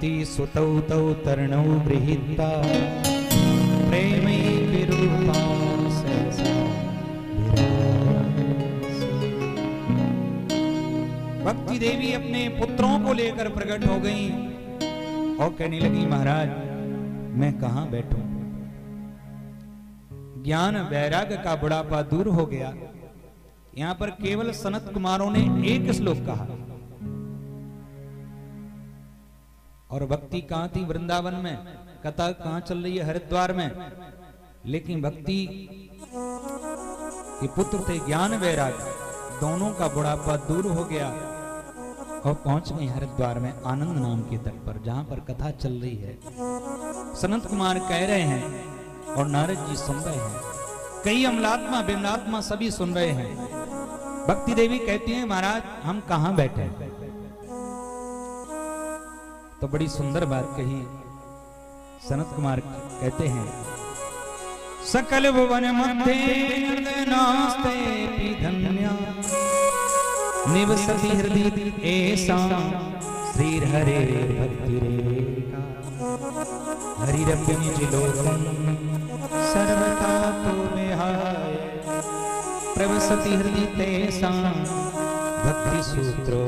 भक्ति सुतौ तौ तरणौ गृहीता प्रेमैक रूपा सहसा विरासी। भक्ति देवी अपने पुत्रों को लेकर प्रकट हो गई और कहने लगी, महाराज मैं कहां बैठूं? ज्ञान वैराग्य का बुढ़ापा दूर हो गया। यहां पर केवल सनत कुमारों ने एक श्लोक कहा और भक्ति कहां थी? वृंदावन में। कथा कहां चल रही है? हरिद्वार में। लेकिन भक्ति के पुत्र थे ज्ञान वैराग्य, दोनों का बुढ़ापा दूर हो गया और पहुंच गए हरिद्वार में आनंद नाम के तट पर, जहां पर कथा चल रही है। सनत कुमार कह रहे हैं और नारद जी सुन रहे हैं, कई अमलात्मा विमलात्मा सभी सुन रहे हैं। भक्ति देवी कहती हैं, महाराज हम कहां बैठे? तो बड़ी सुंदर बात कही। सनत कुमार कहते हैं, सकल भुवन मध्य नास्ते धन्या निवसति हृदय ऐसा श्री हरे भक्ति रेखा हरिरप्य निज लोकम सर्वथा तो विहाय प्रवसति हृदय तेषा भक्ति सूत्रो।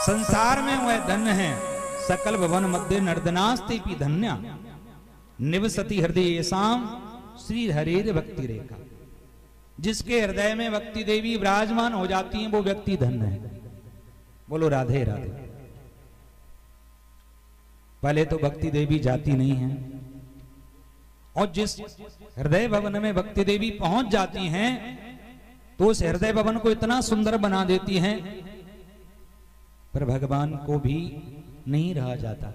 संसार में वह धन्य है, सकल भवन मध्य नर्दनास्ते पी धन्या निवसति हृदय ऐसाम श्री हरेर भक्ति रेखा। जिसके हृदय में भक्ति देवी विराजमान हो जाती हैं वो व्यक्ति धन्य है। बोलो राधे राधे। पहले तो भक्ति देवी जाती नहीं है, और जिस हृदय भवन में भक्ति देवी पहुंच जाती हैं तो उस हृदय भवन को इतना सुंदर बना देती हैं, पर भगवान को भी नहीं रहा जाता।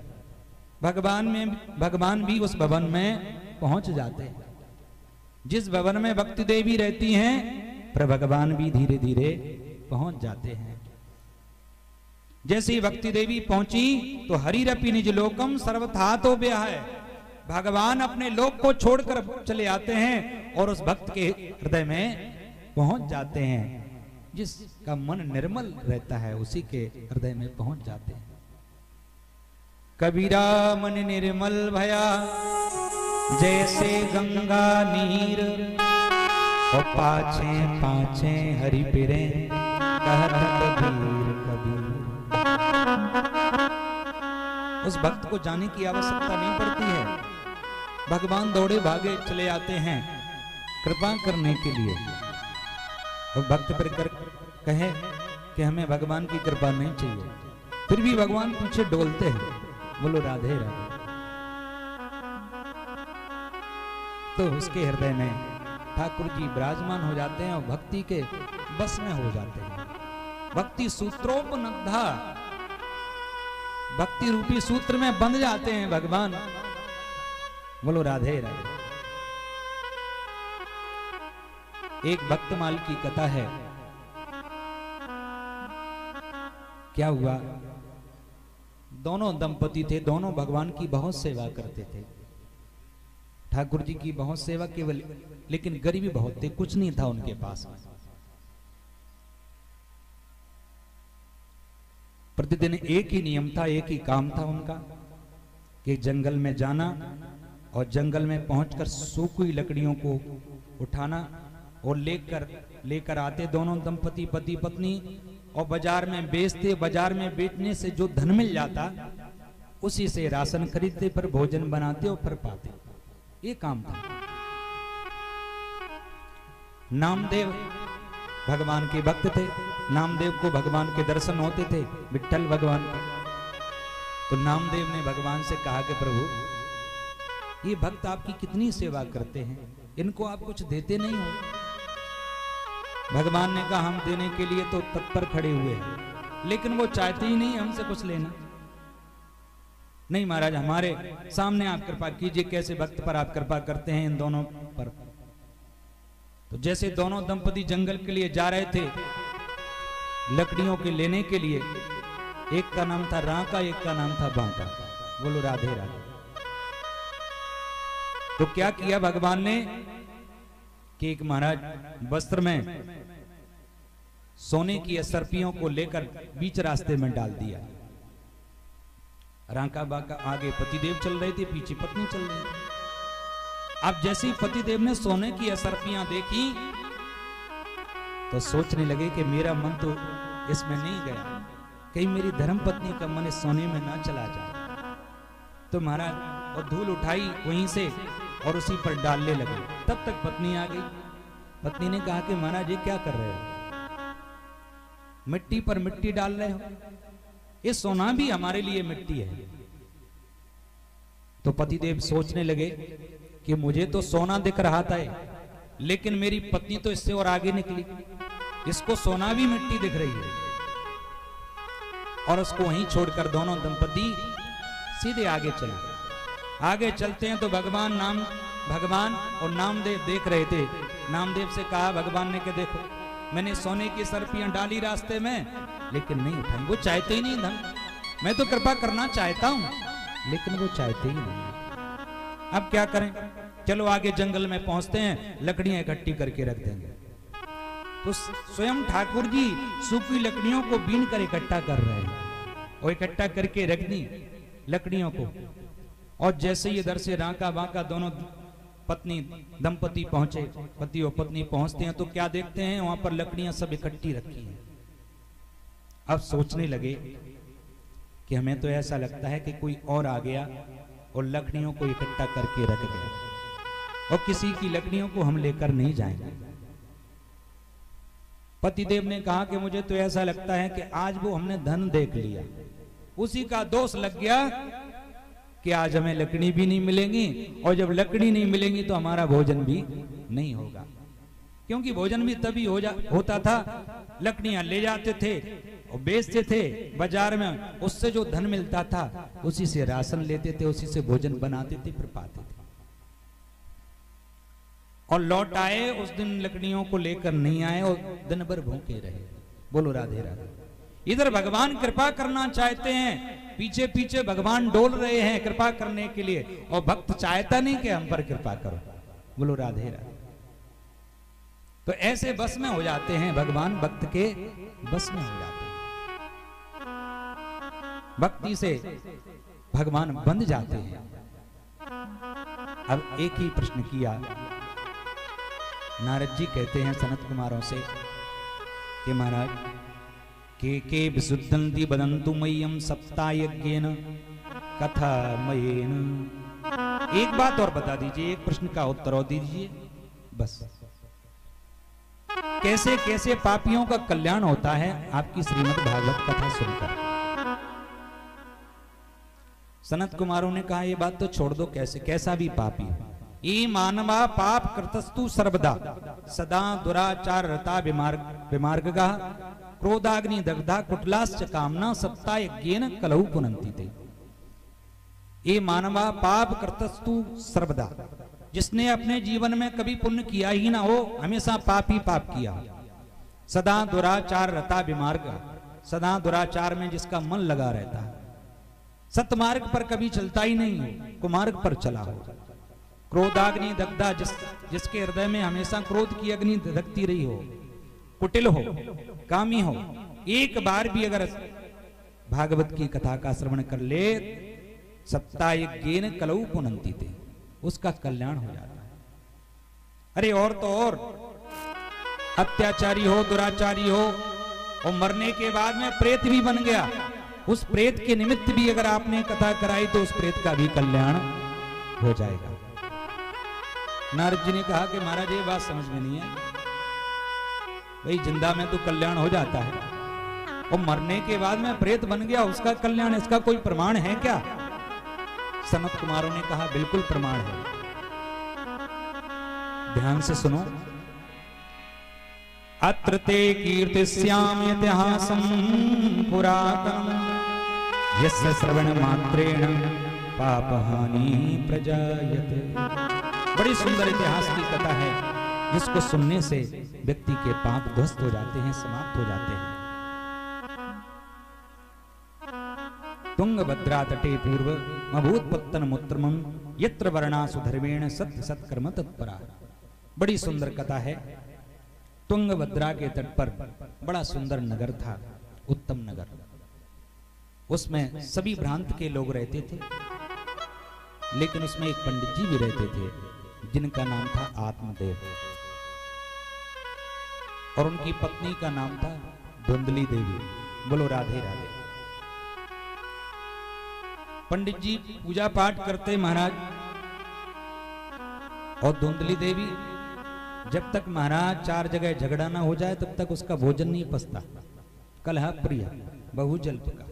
भगवान भी उस भवन में पहुंच जाते हैं। जिस भवन में भक्ति देवी रहती हैं, पर भगवान भी धीरे धीरे पहुंच जाते हैं। जैसे ही भक्ति देवी पहुंची तो हरिरपि निज लोकम सर्वथा तो ब्याह, भगवान अपने लोक को छोड़कर चले आते हैं और उस भक्त के हृदय में पहुंच जाते हैं। जिसका मन निर्मल रहता है उसी के हृदय में पहुंच जाते हैं। कबीरा मन निर्मल भया जैसे गंगा नीर, और पाछे पाछे हरि पिरे कहत कबीर कबीर। उस भक्त को जाने की आवश्यकता नहीं पड़ती है, भगवान दौड़े भागे चले आते हैं कृपा करने के लिए। और भक्त पर कहे कि हमें भगवान की कृपा नहीं चाहिए, फिर भी भगवान पीछे डोलते हैं। बोलो राधे राधे। तो उसके हृदय में ठाकुर जी विराजमान हो जाते हैं और भक्ति के बस में हो जाते हैं। भक्ति सूत्रोपनद्धा, भक्ति रूपी सूत्र में बंध जाते हैं भगवान। बोलो राधे राधे। एक भक्तमाल की कथा है। क्या हुआ? दोनों दंपति थे, दोनों भगवान की बहुत सेवा करते थे। ठाकुर जी की बहुत सेवा केवल, लेकिन गरीबी बहुत थी, कुछ नहीं था उनके पास। प्रतिदिन एक ही नियम था, एक ही काम था उनका कि जंगल में जाना और जंगल में पहुंचकर सूखी लकड़ियों को उठाना और लेकर आते दोनों दंपति पति पत्नी, और बाजार में बेचते। बाजार में बेचने से जो धन मिल जाता उसी से राशन खरीदते, पर भोजन बनाते और फिर पाते। ये काम था। नामदेव भगवान के भक्त थे। नामदेव को भगवान के दर्शन होते थे, विट्ठल भगवान के। तो नामदेव ने भगवान से कहा कि प्रभु ये भक्त आपकी कितनी सेवा करते हैं, इनको आप कुछ देते नहीं हो। भगवान ने कहा हम देने के लिए तो तत्पर खड़े हुए हैं, लेकिन वो चाहते ही नहीं हमसे कुछ लेना। नहीं महाराज, हमारे सामने आप कृपा कीजिए, कैसे भक्त पर आप कृपा करते हैं इन दोनों पर। तो जैसे दोनों दंपति जंगल के लिए जा रहे थे लकड़ियों के लेने के लिए, एक का नाम था रांका, एक का नाम था बांका। बोलो राधे राधे। तो क्या किया भगवान ने कि एक महाराज वस्त्र में सोने की असरपियों को लेकर बीच रास्ते में डाल दिया। रांका बांका आगे पतिदेव चल रहे थे, पीछे पत्नी चल रही थी। अब जैसे ही पतिदेव ने सोने की असरपियां देखी तो सोचने लगे कि मेरा मन तो इसमें नहीं गया, कहीं मेरी धर्म पत्नी का मन इस सोने में ना चला जाए। तो महाराज और धूल उठाई वहीं से और उसी पर डालने लगे। तब तक पत्नी आ गई। पत्नी ने कहा कि महाराज ये क्या कर रहे हो, मिट्टी पर मिट्टी डाल रहे हो, ये सोना भी हमारे लिए मिट्टी है। तो पतिदेव सोचने लगे कि मुझे तो सोना दिख रहा था, लेकिन मेरी पत्नी तो इससे और आगे निकली, इसको सोना भी मिट्टी दिख रही है। और उसको वहीं छोड़कर दोनों दंपति सीधे आगे चले। आगे चलते हैं तो भगवान और नामदेव देख रहे थे। नामदेव से कहा भगवान ने कि देखो मैंने सोने की सरपियां डाली रास्ते में, लेकिन नहीं उठाई। वो चाहते ही नहीं धन, मैं तो कृपा करना चाहता हूं, लेकिन वो चाहते ही नहीं। अब क्या करें, चलो आगे जंगल में पहुंचते हैं, लकड़ियां इकट्ठी करके रख देंगे। तो स्वयं ठाकुर जी सूखी लकड़ियों को बीन कर इकट्ठा कर रहे हैं और इकट्ठा करके रख दी लकड़ियों को। और जैसे ही इधर से रांका बांका दोनों पत्नी दंपति पहुंचे, पति और पत्नी पहुंचते हैं तो क्या देखते हैं, वहां पर लकड़ियां सब इकट्ठी रखी हैं। अब सोचने लगे कि हमें तो ऐसा लगता है कि कोई और आ गया और लकड़ियों को इकट्ठा करके रख गया, और किसी की लकड़ियों को हम लेकर नहीं जाएंगे। पतिदेव ने कहा कि मुझे तो ऐसा लगता है कि आज वो हमने धन देख लिया, उसी का दोष लग गया कि आज हमें लकड़ी भी नहीं मिलेंगी, और जब लकड़ी नहीं मिलेंगी तो हमारा भोजन भी नहीं होगा। क्योंकि भोजन भी तभी होता था, लकड़ियां ले जाते थे और बेचते थे बाजार में, उससे जो धन मिलता था उसी से राशन लेते थे, उसी से भोजन बनाते थे, फिर पाते थे। और लौट आए उस दिन लकड़ियों को लेकर नहीं आए और दिन भर भूखे रहे। बोलो राधे राधे। इधर भगवान कृपा करना चाहते हैं, पीछे पीछे भगवान डोल रहे हैं कृपा करने के लिए, और भक्त चाहता नहीं कि हम पर कृपा करो। बोलो राधे राधे। तो ऐसे बस में हो जाते हैं भगवान, भक्त के बस में हो जाते हैं, भक्ति से भगवान बंध जाते हैं। अब एक ही प्रश्न किया नारद जी, कहते हैं सनत कुमारों से कि महाराज के विशुद्धंति बदंतु मय्यम सप्तायज्ञेन कथा मयेन। एक बात और बता दीजिए, एक प्रश्न का उत्तर और दीजिए बस। कैसे कैसे पापियों का कल्याण होता है आपकी श्रीमद् भागवत कथा सुनकर। सनत कुमारों ने कहा ये बात तो छोड़ दो, कैसे कैसा भी पापी हो। ये मानवा पाप कृतस्तु सर्वदा सदा दुराचार रता विमार्गगा क्रोधाग्नि दग्धा कुटलाश्च कामना सप्तायज्ञेन कलहु पुनन्ति ते। ये मानवा पाप कृतस्तु सर्वदा, जिसने अपने जीवन में कभी पुण्य किया ही ना हो, हमेशा पाप ही पाप किया। सदा दुराचार रता विमार्ग, सदा दुराचार में जिसका मन लगा रहता है, सतमार्ग पर कभी चलता ही नहीं हो, कुमार्ग पर चला हो। क्रोधाग्नि दग्धा, जिसके हृदय में हमेशा क्रोध की अग्नि धधकती रही हो, कुटिल हो, कामी हो, एक बार भी अगर भागवत की कथा का श्रवण कर ले, सप्तायज्ञेन कलहु पुनन्ति ते, उसका कल्याण हो जाता है। अरे और तो और अत्याचारी हो, दुराचारी हो और मरने के बाद में प्रेत भी बन गया, उस प्रेत के निमित्त भी अगर आपने कथा कराई तो उस प्रेत का भी कल्याण हो जाएगा। नारद जी ने कहा कि महाराज ये बात समझ में नहीं है, भाई जिंदा में तो कल्याण हो जाता है, और मरने के बाद में प्रेत बन गया उसका कल्याण, इसका कोई प्रमाण है क्या? सनत कुमारों ने कहा बिल्कुल प्रमाण है, ध्यान से सुनो। अत्र ते कीर्तिस्याम इतिहासं पुरातनम् यस्य श्रवण मात्रेण पापहानि प्रजायते। बड़ी सुंदर इतिहास की कथा है, जिसको सुनने से व्यक्ति के पाप ध्वस्त हो जाते हैं, समाप्त हो जाते हैं। तुंगभद्रा तटे पूर्व मभूतपत्तन मुत्रमं यत्र वर्णा सुधर्मेण सत्य सत्कर्म तत्परा। बड़ी सुंदर कथा है। तुंगभद्रा के तट पर बड़ा सुंदर नगर था, उत्तम नगर। उसमें सभी भ्रांत के लोग रहते थे, लेकिन उसमें एक पंडित जी भी रहते थे जिनका नाम था आत्मदेव, और उनकी पत्नी का नाम था धुंधली देवी। बोलो राधे राधे। पंडित जी पूजा पाठ करते महाराज, और धुंधली देवी जब तक महाराज 4 जगह झगड़ा ना हो जाए तब तक उसका भोजन नहीं पचता। कलह प्रिय बहु जल्प का,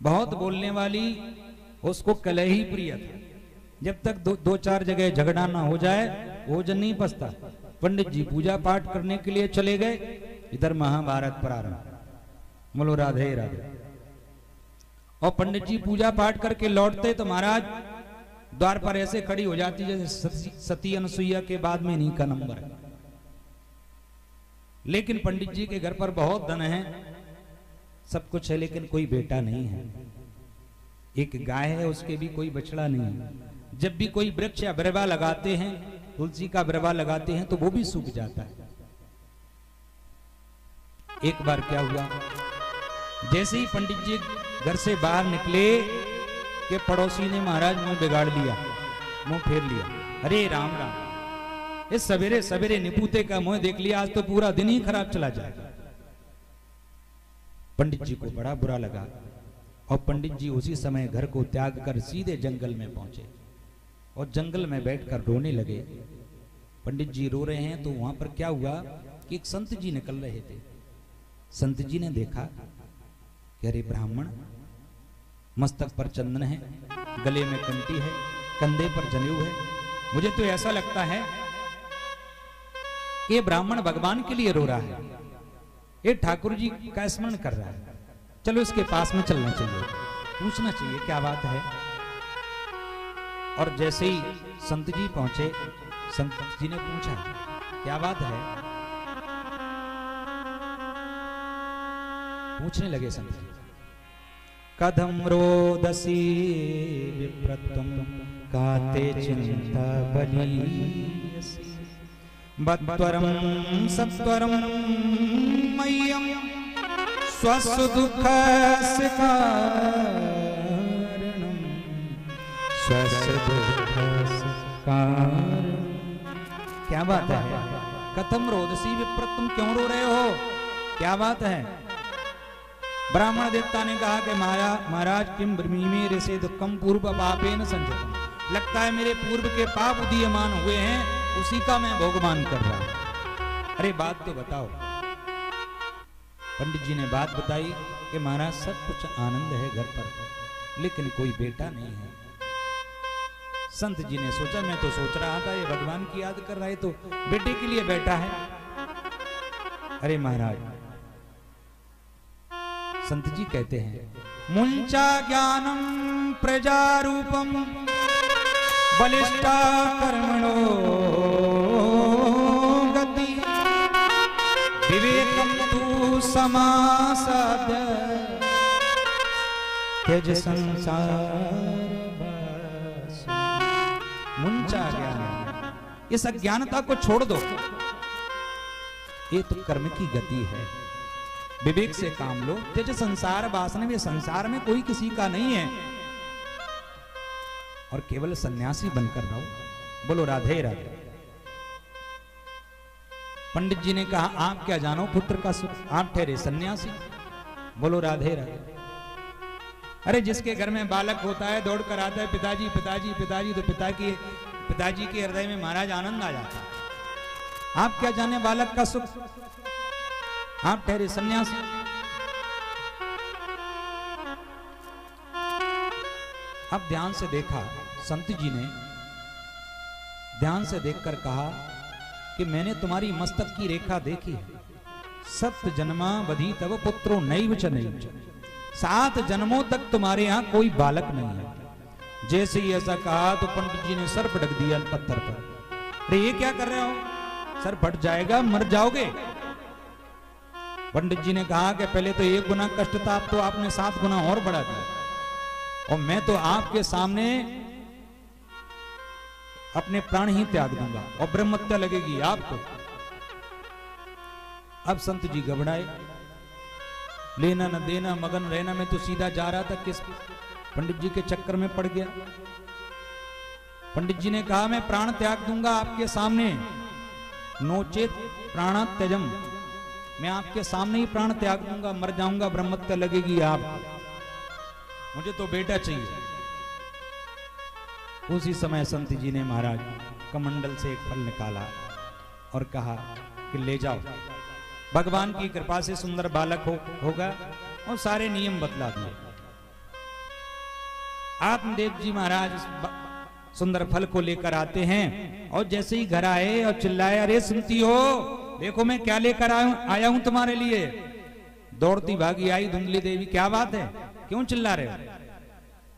बहुत बोलने वाली, उसको कलह ही प्रिय था। जब तक 2-4 जगह झगड़ा ना हो जाए भोजन नहीं पचता। पंडित जी पूजा पाठ करने के लिए चले गए, इधर महाभारत प्रारंभ। बोलो राधे राधे। और पंडित जी पूजा पाठ करके लौटते तो महाराज द्वार पर ऐसे खड़ी हो जाती जैसे सती अनसुईया के बाद में इन्हीं का नंबर है। लेकिन पंडित जी के घर पर बहुत धन है, सब कुछ है, लेकिन कोई बेटा नहीं है। एक गाय है, उसके भी कोई बछड़ा नहीं है। जब भी कोई वृक्ष या बरवा लगाते हैं, तुलसी का बरवा लगाते हैं, तो वो भी सूख जाता है। एक बार क्या हुआ, जैसे ही पंडित जी घर से बाहर निकले कि पड़ोसी ने महाराज मुंह बिगाड़ लिया, मुंह फेर लिया। अरे राम राम, इस सवेरे सवेरे निपुते का मुंह देख लिया, आज तो पूरा दिन ही खराब चला जाएगा। पंडित जी को बड़ा बुरा लगा, और पंडित जी उसी समय घर को त्याग कर सीधे जंगल में पहुंचे, और जंगल में बैठकर रोने लगे। पंडित जी रो रहे हैं तो वहां पर क्या हुआ कि एक संत जी निकल रहे थे। संत जी ने देखा कि अरे ब्राह्मण, मस्तक पर चंदन है, गले में कंठी है, कंधे पर जनेऊ है, मुझे तो ऐसा लगता है कि ये ब्राह्मण भगवान के लिए रो रहा है, ये ठाकुर जी का स्मरण कर रहा है। चलो इसके पास में चलना चाहिए, पूछना चाहिए क्या बात है। और जैसे ही संत जी पहुंचे, संत जी ने पूछा क्या बात है। पूछने लगे संत जी, कथम रोदसी विप्रत्वं काते चिंता बलीयसि बत्वरं सत्वरं मह्यं स्वस्य दुःखस्य कारणं स्वस्य दुःखस्य कारणं। क्या बात है, कथम रोदसी विप्रत्वं, क्यों रो रहे हो, क्या बात है। ब्राह्मण देवता ने कहा कि महाराज किम ब्रह्मी में ऋषि दुखम पूर्व पापेन संचितम, लगता है मेरे पूर्व के पाप उदीयमान हुए हैं, उसी का मैं भोगमान कर रहा हूं। अरे बात तो बताओ। पंडित जी ने बात बताई कि महाराज सब कुछ आनंद है घर पर, लेकिन कोई बेटा नहीं है। संत जी ने सोचा, मैं तो सोच रहा था ये भगवान की याद कर रहा है तो बेटे के लिए बैठा है। अरे महाराज, संत जी कहते हैं, मुंचा ज्ञानम प्रजारूपम बलिष्ठा कर्मणो गति विवेकम तु समासाद त्यज संसार। मुंचा ज्ञान, इस अज्ञानता को छोड़ दो, ये तो कर्म की गति है। विवेक से काम लो, त्यज संसार वासना में, संसार में कोई किसी का नहीं है, और केवल सन्यासी बनकर रहो। बोलो राधे राधे। पंडित जी ने कहा, आप क्या जानो पुत्र का सुख, आप ठहरे सन्यासी। बोलो राधे राधे। अरे जिसके घर में बालक होता है दौड़ कर आता है, पिताजी पिताजी पिताजी, तो पिताजी के हृदय में महाराज आनंद आ जाता है। आप क्या जाने बालक का सुख, आप ठहरे सन्यासी। अब ध्यान से देखा, संत जी ने ध्यान से देखकर कहा कि मैंने तुम्हारी मस्तक की रेखा देखी है। 7 जन्मा बधी तब पुत्रो नैव च नैव च, 7 जन्मों तक तुम्हारे यहां कोई बालक नहीं है। जैसे ही ऐसा कहा तो पंडित जी ने सर पटक दिया पत्थर पर। अरे ये क्या कर रहे हो, सर फट जाएगा, मर जाओगे। पंडित जी ने कहा कि पहले तो 1 गुना कष्ट था, अब तो आपने 7 गुना और बढ़ा दिया, और मैं तो आपके सामने अपने प्राण ही त्याग दूंगा, और ब्रह्महत्या लगेगी आपको। अब संत जी घबराए, लेना न देना मगन रहना में तो सीधा जा रहा था, किस पंडित जी के चक्कर में पड़ गया। पंडित जी ने कहा मैं प्राण त्याग दूंगा आपके सामने, नोचेत प्राण त्यजम, मैं आपके सामने ही प्राण त्याग दूंगा, मर जाऊंगा, ब्रह्मत्या लगेगी आप, मुझे तो बेटा चाहिए। उसी समय संत जी ने महाराज कमंडल से एक फल निकाला और कहा कि ले जाओ, भगवान की कृपा से सुंदर बालक होगा, और सारे नियम बतला दिए। आत्मदेव जी महाराज सुंदर फल को लेकर आते हैं, और जैसे ही घर आए और चिल्लाए, अरे सुनती हो, देखो मैं क्या लेकर आया हूं तुम्हारे लिए। दौड़ती भागी आई धुंधली देवी, क्या बात है, क्यों चिल्ला रहे हो?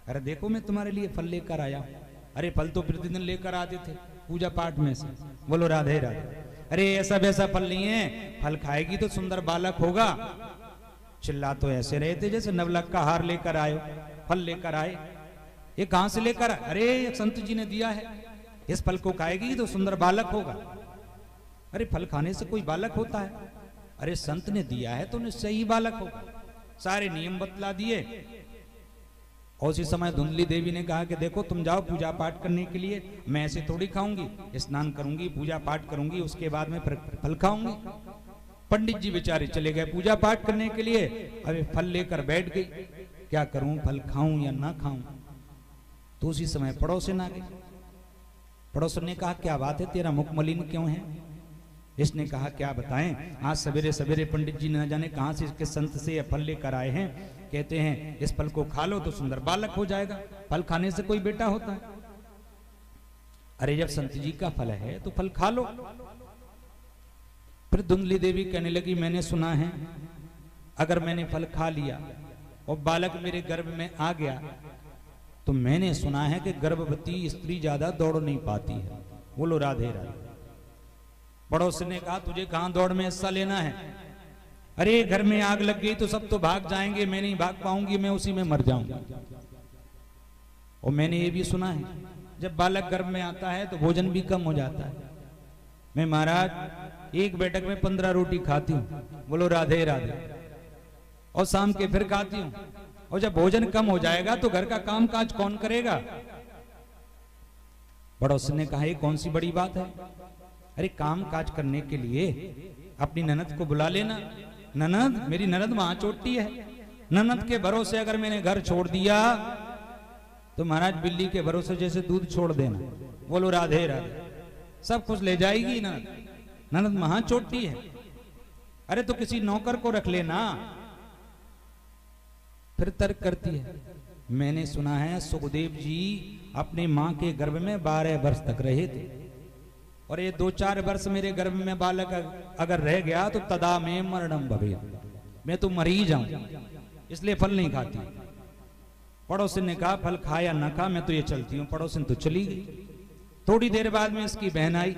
अरे देखो मैं तुम्हारे लिए फल लेकर आया हूं। अरे फल तो प्रतिदिन लेकर आते थे पूजा पाठ में से। बोलो राधे राधे। अरे ऐसा वैसा फल नहीं है, फल खाएगी तो सुंदर बालक होगा। चिल्ला तो ऐसे रहे थे जैसे नवलक का हार लेकर आए, फल लेकर आए। ये कहां से लेकर? अरे संत जी ने दिया है, इस फल को खाएगी तो सुंदर बालक होगा। अरे फल खाने से कोई बालक होता है? अरे संत ने दिया है तो निश्चय ही बालक होगा। सारे नियम बतला दिए। और उसी समय धुंधली देवी ने कहा कि देखो तुम जाओ पूजा पाठ करने के लिए, मैं ऐसे थोड़ी खाऊंगी, स्नान करूंगी, पूजा पाठ करूंगी, उसके बाद में फल खाऊंगी। पंडित जी बेचारे चले गए पूजा पाठ करने के लिए। अबे फल लेकर बैठ गई, क्या करूं, फल खाऊं या ना खाऊं। तो उसी समय पड़ोसन आ गई। पड़ोसन ने कहा क्या बात है, तेरा मुख मलिन क्यों है? इसने कहा क्या बताएं, आज सवेरे सवेरे पंडित जी न जाने कहां से इसके संत से यह फल लेकर आए हैं, कहते हैं इस फल को खा लो तो सुंदर बालक हो जाएगा। फल खाने से कोई बेटा होता है? अरे जब संत जी का फल है तो फल खा लो। फिर धुंधली देवी कहने लगी मैंने सुना है अगर मैंने फल खा लिया और बालक मेरे गर्भ में आ गया तो मैंने सुना है कि गर्भवती स्त्री ज्यादा दौड़ नहीं पाती है। बोलो राधे राधे। पड़ोस ने कहा तुझे कहां दौड़ में हिस्सा लेना है? अरे घर में आग लग गई तो सब तो भाग जाएंगे, मैं नहीं भाग पाऊंगी, मैं उसी में मर जाऊंगा। और मैंने ये भी सुना है जब बालक गर्भ में आता है तो भोजन भी कम हो जाता है। मैं महाराज एक बैठक में 15 रोटी खाती हूँ। बोलो राधे राधे। और शाम के फिर खाती हूँ। और जब भोजन कम हो जाएगा तो घर का काम काज कौन करेगा? पड़ोस ने कहा ये कौन सी बड़ी बात है? अरे काम काज करने के लिए अपनी ननद को बुला लेना। ननद, मेरी ननद वहां चोटी है, ननद के भरोसे अगर मैंने घर छोड़ दिया तो महाराज बिल्ली के भरोसे जैसे दूध छोड़ देना। बोलो राधे राधे। सब कुछ ले जाएगी ननद, ननद वहां चोटी है। अरे तो किसी नौकर को रख लेना। फिर तर्क करती है मैंने सुना है सुखदेव जी अपने मां के गर्भ में 12 वर्ष तक रहे थे और ये 2-4 वर्ष मेरे गर्भ में बालक अगर रह गया तो तदा में मरणम भवे, मैं तो मर ही जाऊं, इसलिए फल नहीं खाती। पड़ोसन ने कहा फल खा या ना खा मैं तो ये चलती हूँ। पड़ोसन तो चली गई। थोड़ी देर बाद में इसकी बहन आई।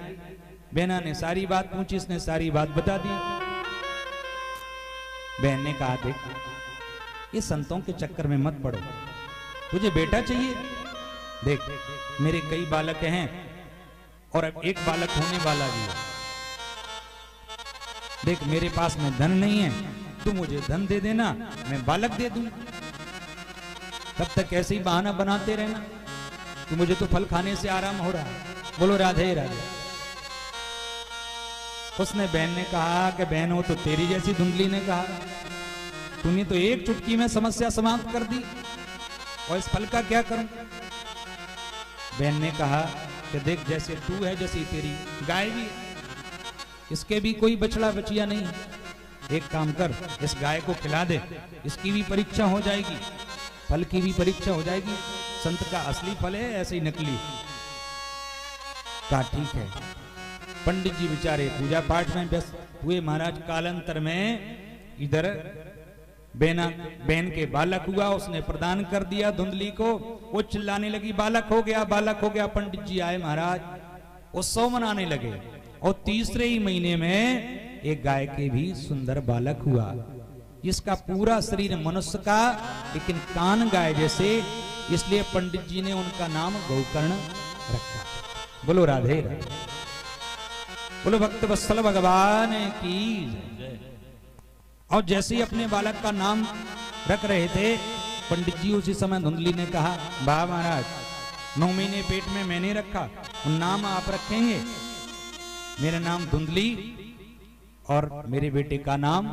बहना ने सारी बात पूछी, इसने सारी बात बता दी। बहन ने कहा देख ये संतों के चक्कर में मत पड़ो, तुझे बेटा चाहिए, देख मेरे कई बालक हैं और अब एक बालक होने वाला भी है। देख मेरे पास में धन नहीं है, तू मुझे धन दे देना, मैं बालक दे दूं। तब तक ऐसे ही बहाना बनाते रहना कि मुझे तो फल खाने से आराम हो रहा है। बोलो राधे राधे। उसने बहन ने कहा कि बहन हो तो तेरी जैसी धुंधली ने कहा तूने तो एक चुटकी में समस्या समाप्त कर दी और इस फल का क्या करूं? बहन ने कहा कि देख जैसे तू है जैसी तेरी गाय भी है, इसके भी कोई बछड़ा बचिया नहीं है। एक काम कर इस गाय को खिला दे, इसकी भी परीक्षा हो जाएगी, फल की भी परीक्षा हो जाएगी। संत का असली फल है ऐसे ही नकली। कहा ठीक है। पंडित जी बेचारे पूजा पाठ में व्यस्त हुए। महाराज कालांतर में इधर बहन के बालक हुआ, उसने प्रदान कर दिया धुंधली को। वो चिल्लाने लगी बालक हो गया, बालक हो गया। पंडित जी आए महाराज, उत्सव मनाने लगे और तीसरे ही महीने में एक गाय के भी सुंदर बालक हुआ, जिसका पूरा शरीर मनुष्य का लेकिन कान गाय जैसे, इसलिए पंडित जी ने उनका नाम गोकर्ण रखा। बोलो राधे राधे। बोलो भक्त वत्सल भगवान की जय। और जैसे ही अपने बालक का नाम रख रहे थे, पंडित जी उसी समय धुंधली ने कहा, वाह महाराज, 9 महीने पेट में मैंने रखा, नाम आप रखेंगे? मेरा नाम धुंधली और मेरे बेटे का नाम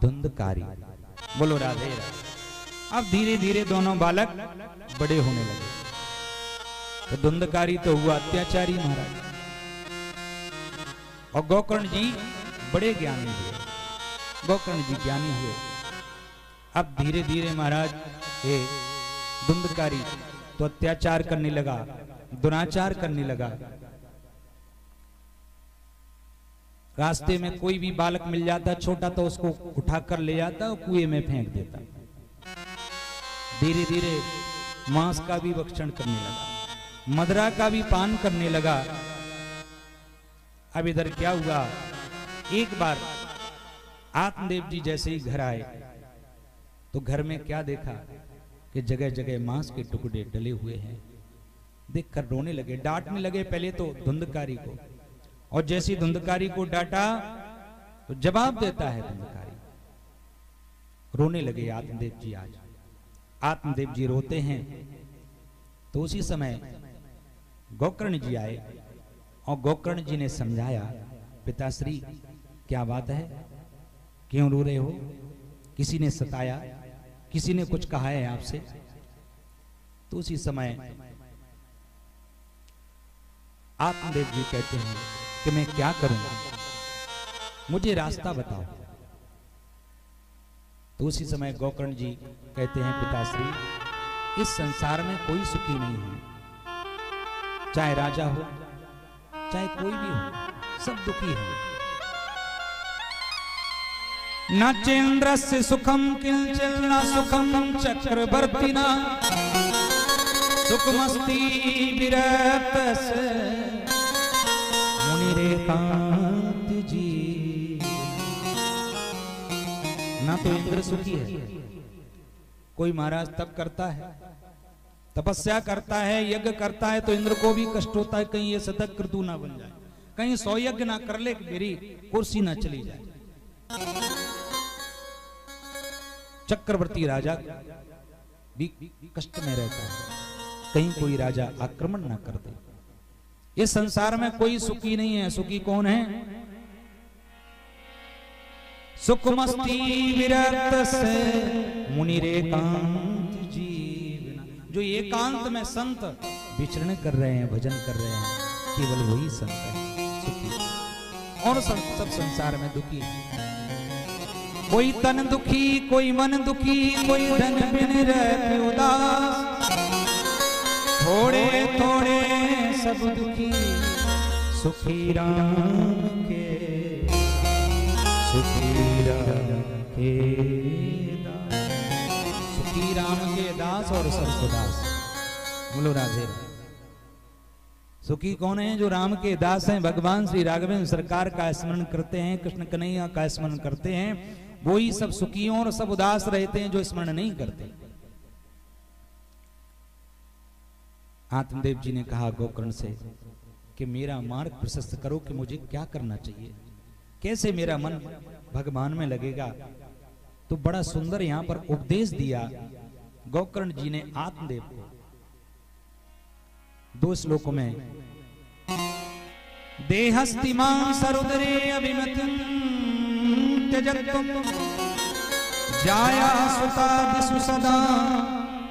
धुंधकारी। बोलो राधे राधे। अब धीरे धीरे दोनों बालक बड़े होने लगे। तो धुंधकारी तो हुआ अत्याचारी महाराज, और गोकर्ण जी बड़े ज्ञानी हुए। गोकर्ण जी ज्ञानी हुए। अब धीरे धीरे महाराज ये धुंधकारी तो अत्याचार करने लगा, दुराचार करने लगा। रास्ते में कोई भी बालक मिल जाता छोटा तो उसको उठाकर ले जाता और कुएं में फेंक देता। धीरे धीरे मांस का भी भक्षण करने लगा, मदिरा का भी पान करने लगा। अब इधर क्या हुआ, एक बार आत्मदेव जी जैसे ही घर आए तो घर में क्या देखा कि जगह जगह मांस के टुकड़े डले हुए हैं। देखकर रोने लगे, डांटने लगे पहले तो धुंधकारी को, और जैसी धुंधकारी को डांटा तो जवाब देता है धुंधकारी। रोने लगे आत्मदेव जी। आज आत्मदेव जी रोते हैं तो उसी समय गोकर्ण जी आए और गोकर्ण जी ने समझाया, पिताश्री क्या बात है, क्यों रो रहे हो? किसी ने सताया, किसी ने कुछ कहा है आपसे? तो उसी समय आत्मदेव जी कहते हैं कि मैं क्या करूं, मुझे रास्ता बताओ। तो उसी समय गोकर्ण जी कहते हैं, पिताश्री इस संसार में कोई सुखी नहीं है, चाहे राजा हो चाहे कोई भी हो, सब दुखी है। न चेन्द्रस्य सुखम किंचित न सुखम चक्रवर्तिना सुखमस्ति विरतस्य मुनिरेकांत जी। ना तो इंद्र सुखी है, कोई महाराज तप करता है, तपस्या करता है, यज्ञ करता है तो इंद्र को भी कष्ट होता है कहीं ये सतत क्रतु ना बन जाए, कहीं 100 यज्ञ ना कर ले मेरी कुर्सी ना चली जाए। चक्रवर्ती राजा भी कष्ट में रहता है, कहीं कोई राजा आक्रमण ना कर दे। इस संसार में कोई सुखी नहीं है। सुखी कौन है? सुखमस्ति विरतस्य मुनिरेकांत जीवना। जो एकांत में संत विचरण कर रहे हैं, भजन कर रहे हैं, केवल वही संत है सुखी। और सब संसार में दुखी है। कोई तन दुखी, कोई मन दुखी, कोई धन बिन रहते उदास, थोड़े थोड़े सब दुखी सुखी राम के, सुखी राम के दास। सुखी राम के दास और सब दास। बोलो राधे। सुखी कौन है? जो राम के दास हैं, भगवान श्री राघवेंद्र सरकार का स्मरण करते हैं, कृष्ण कन्हैया का स्मरण करते हैं, वो ही सब सुखियों और सब उदास रहते हैं जो स्मरण नहीं करते। आत्मदेव जी ने कहा गोकर्ण से कि मेरा मार्ग प्रशस्त करो कि मुझे क्या करना चाहिए, कैसे मेरा मन भगवान में लगेगा। तो बड़ा सुंदर यहां पर उपदेश दिया गोकर्ण जी ने आत्मदेव को 2 श्लोकों में। देहस्तिमां सरुदरे अभिमतिं त्यजत्वं जाया सुतादिषु सदा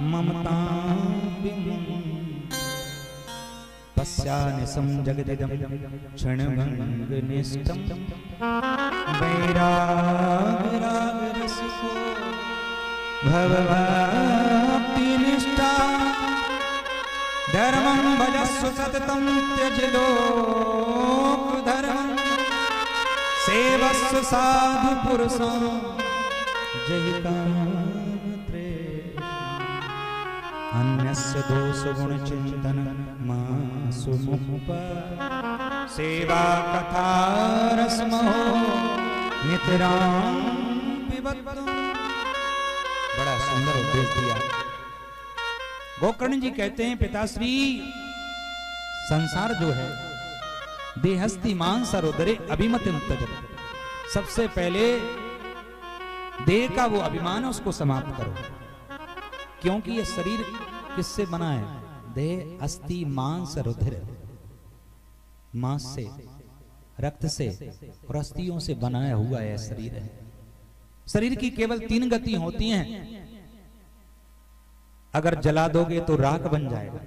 ममतां पश्यानिशं जगदिदं क्षणभङ्गनिष्ठं वैरागरसिको भवभक्तिनिष्ठा धर्मं भजस्व सततं त्यज लोकधर्मं सेवस्व साधु पुरुषां जहि कामतृष्णा अन्यस्य दोष गुण चिंतन मासु मुप सेवा कथा रसमहो नितरां पिबत्तु। बड़ा सुंदर उपदेश दिया। गोकर्ण जी कहते हैं, पिताश्री संसार जो है देहस्ति मांस रुदरे अभिमतिम त्यजत। सबसे पहले देह का वो अभिमान है उसको समाप्त करो, क्योंकि ये शरीर किससे बना है? देह अस्थि मांस रुधिर, मांस से, रक्त से और अस्थियों से बनाया हुआ यह शरीर है। शरीर की केवल 3 गति होती हैं। अगर जला दोगे तो राख बन जाएगा,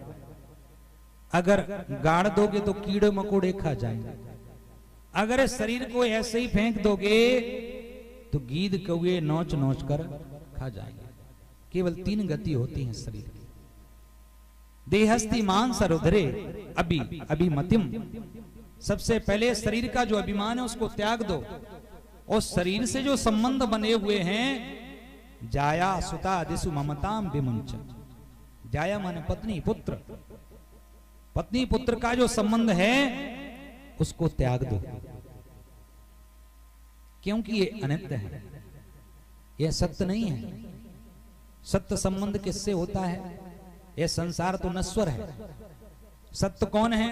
अगर गाड़ दोगे तो कीड़े मकोड़े खा जाएंगे, अगर इस शरीर को ऐसे ही फेंक दोगे तो गीद कौए नोच नोच कर खा जाएंगे। केवल 3 गति होती है शरीर की। देहस्ति मांस रुधिरे अभिमतिम। सबसे पहले शरीर का जो अभिमान है उसको त्याग दो, और शरीर से जो संबंध बने हुए हैं, जाया सुता दिशु ममताम विमुंच। जाया माने पत्नी पुत्र, पत्नी पुत्र का जो संबंध है उसको त्याग दो, क्योंकि ये अनित्य है, यह सत्य नहीं है। सत्य संबंध किससे होता है? यह संसार तो नश्वर है। सत्य कौन है?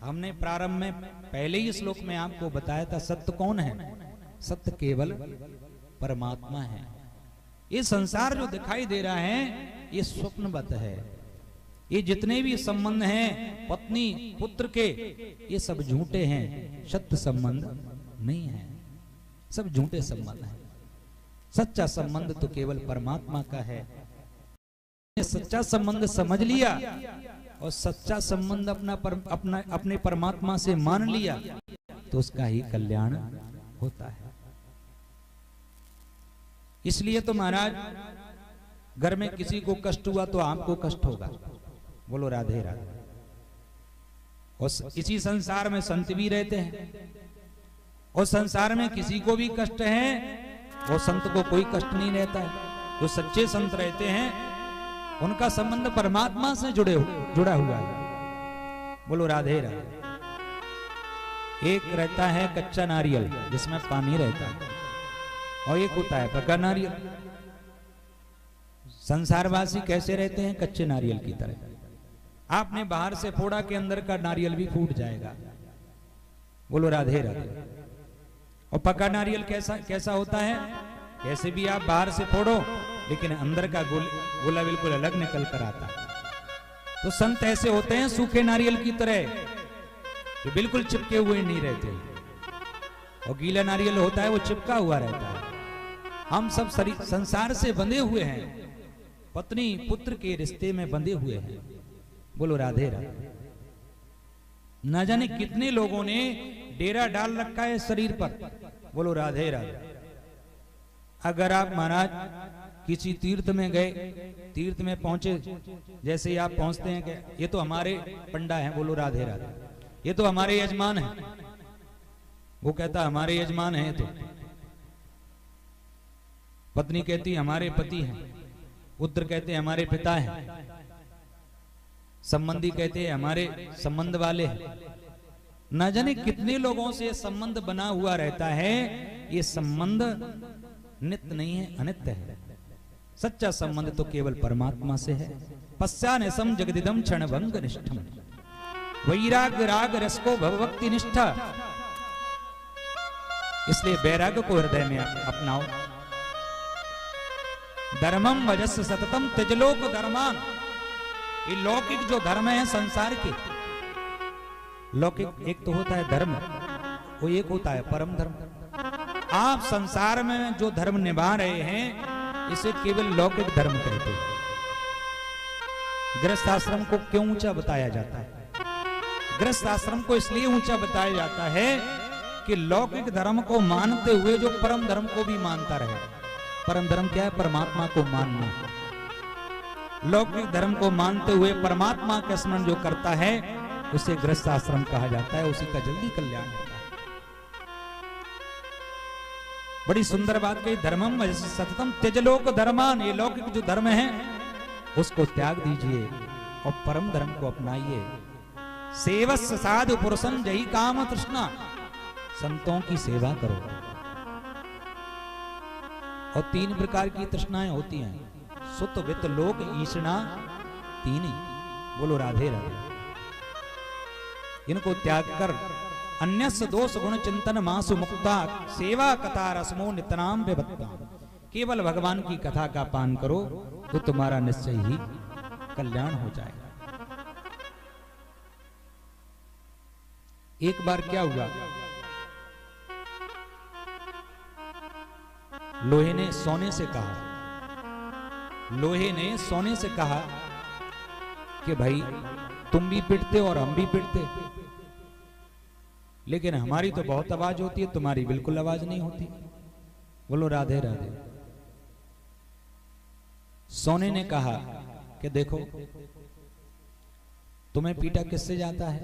हमने प्रारंभ में पहले ही श्लोक में आपको बताया था, सत्य कौन है? सत्य केवल परमात्मा है। ये संसार जो दिखाई दे रहा है ये स्वप्नवत है। ये जितने भी संबंध हैं पत्नी पुत्र के, ये सब झूठे हैं, सत्य संबंध नहीं है, सब झूठे संबंध हैं। सच्चा संबंध तो केवल परमात्मा का है। सच्चा संबंध समझ लिया और सच्चा संबंध अपने परमात्मा से मान लिया तो उसका ही कल्याण होता है। इसलिए तो महाराज, घर में किसी को कष्ट हुआ तो आपको कष्ट होगा, बोलो राधे राधे। और इसी संसार में संत भी रहते हैं, और संसार में किसी को भी कष्ट है वो संत को कोई कष्ट नहीं रहता है। जो सच्चे संत रहते हैं उनका संबंध परमात्मा से जुड़ा हुआ है, बोलो राधे राधे। एक रहता है कच्चा नारियल जिसमें पानी रहता है, और एक होता है पका नारियल। संसारवासी कैसे रहते हैं? कच्चे नारियल की तरह। आपने बाहर से फोड़ा के अंदर का नारियल भी फूट जाएगा, बोलो राधे राधे। और पका नारियल कैसा होता है? कैसे भी आप बाहर से फोड़ो लेकिन अंदर का गोला बिल्कुल अलग निकल कर आता है। तो संत ऐसे होते हैं सूखे नारियल की तरह, जो बिल्कुल चिपके हुए नहीं रहते, और गीला नारियल होता है वो चिपका हुआ रहता है। हम सब संसार से बंधे हुए हैं, पत्नी पुत्र के रिश्ते में बंधे हुए हैं, बोलो राधे राधे। न जाने कितने लोगों ने डेरा डाल रखा है शरीर पर, बोलो राधे राधे। अगर आप महाराज किसी तीर्थ में गए, तीर्थ में पहुंचे, जैसे ही आप पहुंचते हैं कि ये तो हमारे पंडा हैं, बोलो राधे राधे, ये तो हमारे यजमान हैं। वो कहता हमारे यजमान हैं, तो पत्नी कहती हमारे पति हैं, पुत्र कहते हमारे पिता हैं, संबंधी कहते हैं हमारे संबंध वाले हैं। न जाने कितने लोगों से संबंध बना हुआ रहता है। ये संबंध नित्य नहीं है, अनित्य है। सच्चा संबंध तो केवल परमात्मा से है। पश्चान्यसम जगदिदम क्षण भंग निष्ठम वैराग्य राग रस को भवभक्ति निष्ठा। इसलिए वैराग्य को हृदय में अपनाओ। धर्मम वजस सततम त्यजलोक धर्मान। ये लौकिक जो धर्म है संसार के, लौकिक एक तो होता है धर्म, वो एक होता है परम धर्म। आप संसार में जो धर्म निभा रहे हैं इसे केवल लौकिक धर्म कहते हैं। गृहस्थ आश्रम को क्यों ऊंचा बताया जाता है? गृहस्थ आश्रम को इसलिए ऊंचा बताया जाता है कि लौकिक धर्म को मानते हुए जो परम धर्म को भी मानता रहे। परम धर्म क्या है? परमात्मा को मानना। लौकिक धर्म को मानते हुए परमात्मा का स्मरण जो करता है उसे गृहस्थ आश्रम कहा जाता है, उसी का जल्दी कल्याण होता है। बड़ी सुंदर बात कही, धर्मम सततम त्यजलोक धर्मान। ये लौकिक जो धर्म है उसको त्याग दीजिए और परम धर्म को अपनाइए। सेवस्य साधु पुरुषन जही काम तृष्णा। संतों की सेवा करो। और 3 प्रकार की तृष्णाएं होती हैं, सुत वित्त लोक ईषणा, 3 ही। बोलो राधे राधे। इनको त्याग कर अन्यस्य दोष गुण चिंतन मासु मुक्ता सेवा कथा रसमो नितनाम विभत्ता, केवल भगवान की कथा का पान करो तो तुम्हारा निश्चय ही कल्याण हो जाएगा। एक बार क्या हुआ, लोहे ने सोने से कहा, लोहे ने सोने से कहा कि भाई तुम भी पिटते और हम भी पिटते, लेकिन हमारी तो बहुत आवाज होती है, तुम्हारी बिल्कुल आवाज नहीं होती। बोलो राधे राधे। सोने ने कहा कि देखो तुम्हें पीटा किससे जाता है,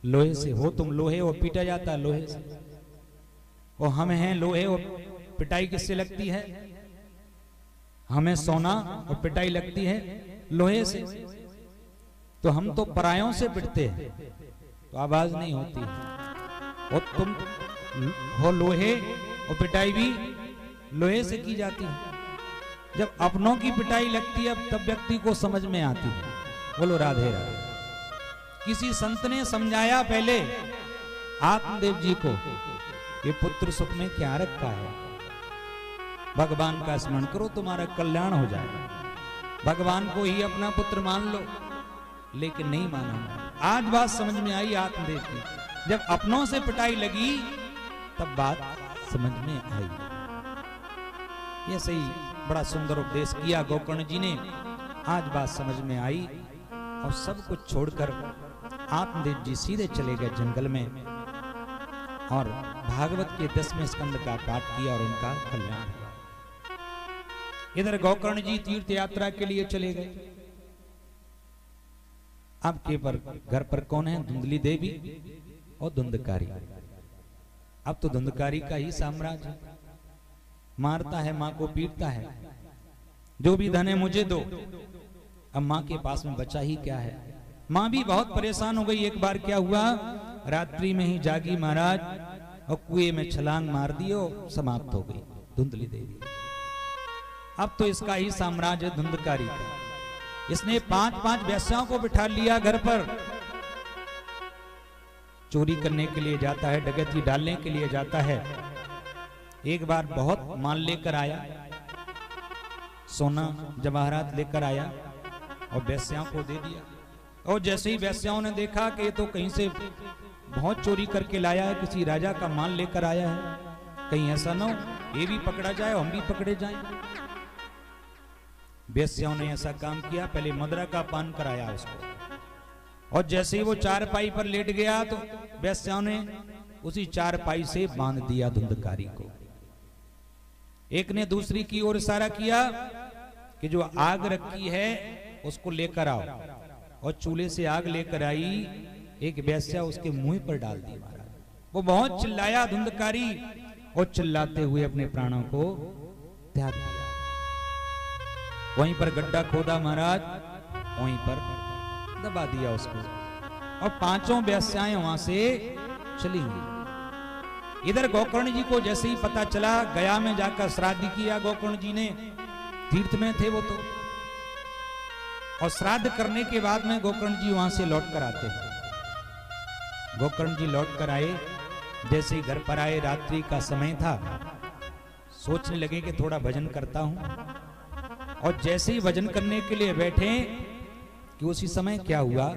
लोहे से। हो तुम लोहे और पीटा जाता है लोहे से, और हम हैं लोहे और पिटाई किससे लगती है, हमें सोना और पिटाई लगती है लोहे से। तो हम तो परायों से पिटते हैं तो आवाज नहीं होती है, और तुम हो लोहे और पिटाई भी लोहे से की जाती है। जब अपनों की पिटाई लगती है तब व्यक्ति को समझ में आती है। बोलो राधे राधे। किसी संत ने समझाया पहले आत्मदेव जी को कि पुत्र सुख में क्या रखा है, भगवान का स्मरण करो तुम्हारा कल्याण हो जाएगा, भगवान को ही अपना पुत्र मान लो। लेकिन नहीं माना। आज बात समझ में आई आत्मदेव की, जब अपनों से पिटाई लगी तब बात समझ में आई। ये सही बड़ा सुंदर उपदेश किया गोकर्ण जी ने। आज बात समझ में आई और सब कुछ छोड़कर आत्मदेव जी सीधे चले गए जंगल में और भागवत के 10वें स्कंद का पाठ किया और उनका कल्याण हुआ। इधर गोकर्ण जी तीर्थ यात्रा के लिए चले गए। आपके पर घर पर कौन है, धुंधली देवी और धुंधकारी। अब तो धुंधकारी का ही साम्राज्य, मारता है मां को, पीटता है, जो भी धन है मुझे दो। अब मां के पास में बचा ही क्या है। मां भी बहुत परेशान हो गई। एक बार क्या हुआ, रात्रि में ही जागी महाराज और कुएं में छलांग मार दी और समाप्त हो गई धुंधली देवी। अब तो इसका ही साम्राज्य धुंधकारी का। इसने 5-5 वेश्याओं को बिठा लिया घर पर। चोरी करने के लिए जाता है, डकैती डालने के लिए जाता है। एक बार बहुत माल लेकर आया, सोना जवाहरात लेकर आया और वेश्याओं को दे दिया। और जैसे ही वेश्याओं ने देखा कि ये तो कहीं से बहुत चोरी करके लाया है, किसी राजा का माल लेकर आया है, कहीं ऐसा ना हो ये भी पकड़ा जाए और हम भी पकड़े जाएं। वेश्याओं ने ऐसा काम किया, पहले मदरा का पान कराया उसको, और जैसे ही वो चारपाई पर लेट गया तो वेश्याओं ने उसी चारपाई से बांध दिया धुंधकारी को। एक ने दूसरी की ओर इशारा किया कि जो आग रखी है उसको लेकर आओ, और चूल्हे से आग लेकर आई। एक वेश्या उसके मुंह पर डाल दी महाराज। वो बहुत चिल्लाया धुंधकारी, और चिल्लाते हुए अपने प्राणों को त्याग दिया। वहीं पर गड्ढा खोदा महाराज, वहीं पर दबा दिया उसको, और 5 वेश्याएं वहां से चली गई। इधर गोकर्ण जी को जैसे ही पता चला, गया में जाकर श्राद्ध किया गोकर्ण जी ने, तीर्थ में थे वो तो। और श्राद्ध करने के बाद में गोकर्ण जी वहां से लौट कर आते हैं। गोकर्ण जी लौट कर आए, जैसे ही घर पर आए रात्रि का समय था, सोचने लगे कि थोड़ा भजन करता हूं। और जैसे ही भजन करने के लिए बैठे कि उसी समय क्या हुआ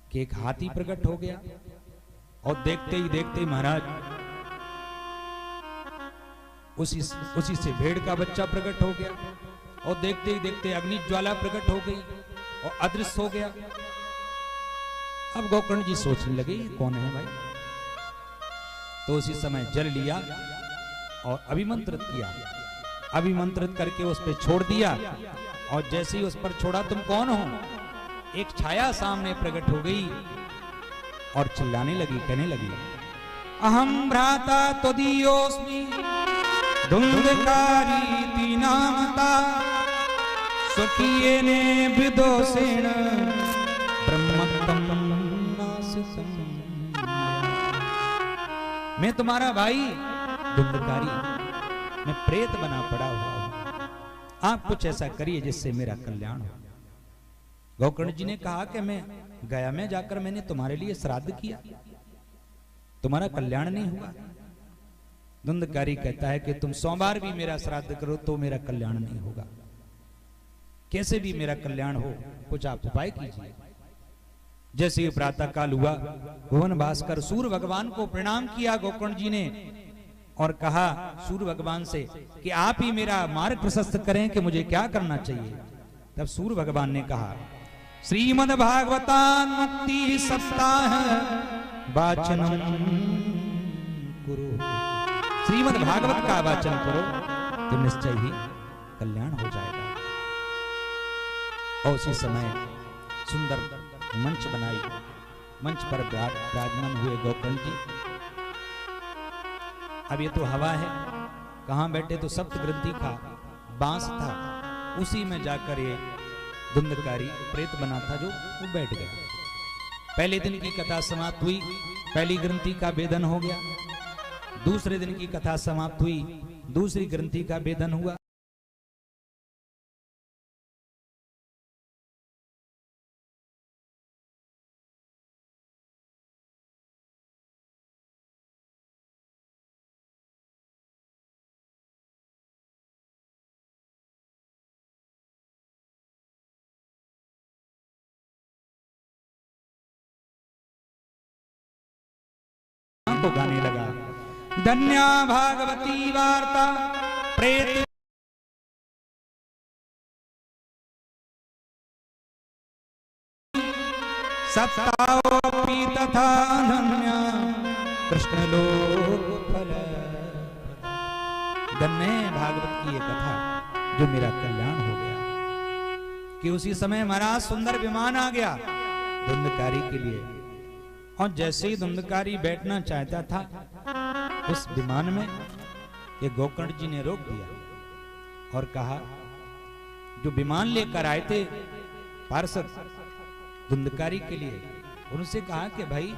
कि एक हाथी प्रकट हो गया, और देखते ही देखते महाराज उसी से भेड़ का बच्चा प्रकट हो गया, और देखते ही देखते अग्नि ज्वाला प्रकट हो गई और अदृश्य हो गया। अब गोकर्ण जी सोचने लगे कौन है भाई। तो उसी समय जल लिया और अभिमंत्रित किया, अभिमंत्रित करके उस पर छोड़ दिया। और जैसे ही उस पर छोड़ा, तुम कौन हो, एक छाया सामने प्रकट हो गई और चिल्लाने लगी, कहने लगी, अहम भ्राता त्वदीयोऽस्मि धुंधकारी नामता स्वकीयेने विदोषेण ब्रह्मत्वं नासितं। मैं तुम्हारा भाई धुंधकारी, मैं प्रेत बना पड़ा हुआ हूं, आप कुछ ऐसा करिए जिससे मेरा कल्याण हो। गोकर्ण जी ने कहा कि मैं गया में जाकर मैंने तुम्हारे लिए श्राद्ध किया, तुम्हारा कल्याण नहीं हुआ। धुंधकारी कहता है कि तुम 100 बार भी मेरा श्राद्ध करो तो मेरा कल्याण नहीं होगा, कैसे भी मेरा कल्याण हो, कुछ आप उपाय कीजिए। जैसे ही प्रातः काल हुआ, भुवन भास्कर सूर्य भगवान को प्रणाम किया गोकर्ण जी ने और कहा सूर्य भगवान से कि आप ही मेरा मार्ग प्रशस्त करें कि मुझे क्या करना चाहिए। तब सूर्य भगवान ने कहा, श्रीमद् भागवतान मुक्ति सप्ताह वाचनम कुरु, श्रीमद् भागवत का वाचन करो तो निश्चय ही कल्याण हो जाएगा। और उसी समय सुंदर मंच बनाई, मंच पर विराजमान हुए गोकर्ण जी। अब ये तो हवा है, कहां बैठे तो सप्त ग्रंथि का बांस था, उसी में जाकर ये धुंधकारी प्रेत बना था जो वो बैठ गया। पहले दिन की कथा समाप्त हुई, पहली ग्रंथि का भेदन हो गया। दूसरे दिन की कथा समाप्त हुई, दूसरी ग्रंथि का भेदन हुआ। को गाने लगा, धन्या भागवती वार्ता प्रेत सप्ताओपि तथा धन्या कृष्ण लोक फल। धन्य भागवत की ये कथा जो मेरा कल्याण हो गया कि उसी समय महाराज सुंदर विमान आ गया धुंधकारी के लिए। और जैसे ही धुंधकारी बैठना चाहता था, उस विमान में ये गोकर्ण जी ने रोक दिया और कहा, जो विमान लेकर आए थे पार्षद धुंधकारी के लिए, उनसे कहा कि भाई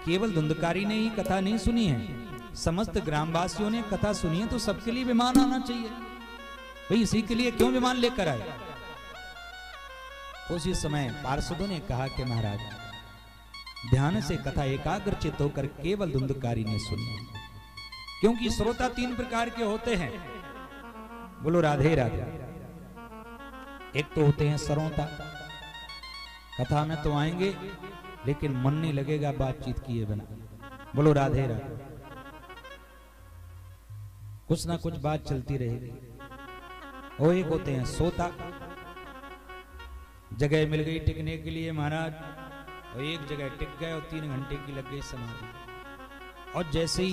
केवल धुंधकारी ने ही कथा नहीं सुनी है, समस्त ग्रामवासियों ने कथा सुनी है, तो सबके लिए विमान आना चाहिए, भाई इसी के लिए क्यों विमान लेकर आए। उसी समय पार्षदों ने कहा कि महाराज ध्यान से कथा एकाग्र चित्त होकर केवल धुंधकारी ने सुनी, क्योंकि श्रोता 3 प्रकार के होते हैं। बोलो राधे राधे। एक तो होते हैं श्रोता, कथा में तो आएंगे लेकिन मन नहीं लगेगा बातचीत किए बिना। बोलो राधे राधे। कुछ ना कुछ बात चलती रहेगी। और एक होते हैं सोता, जगह मिल गई टिकने के लिए महाराज, और एक जगह टिक गए और 3 घंटे की लग गई समाधि। और जैसे ही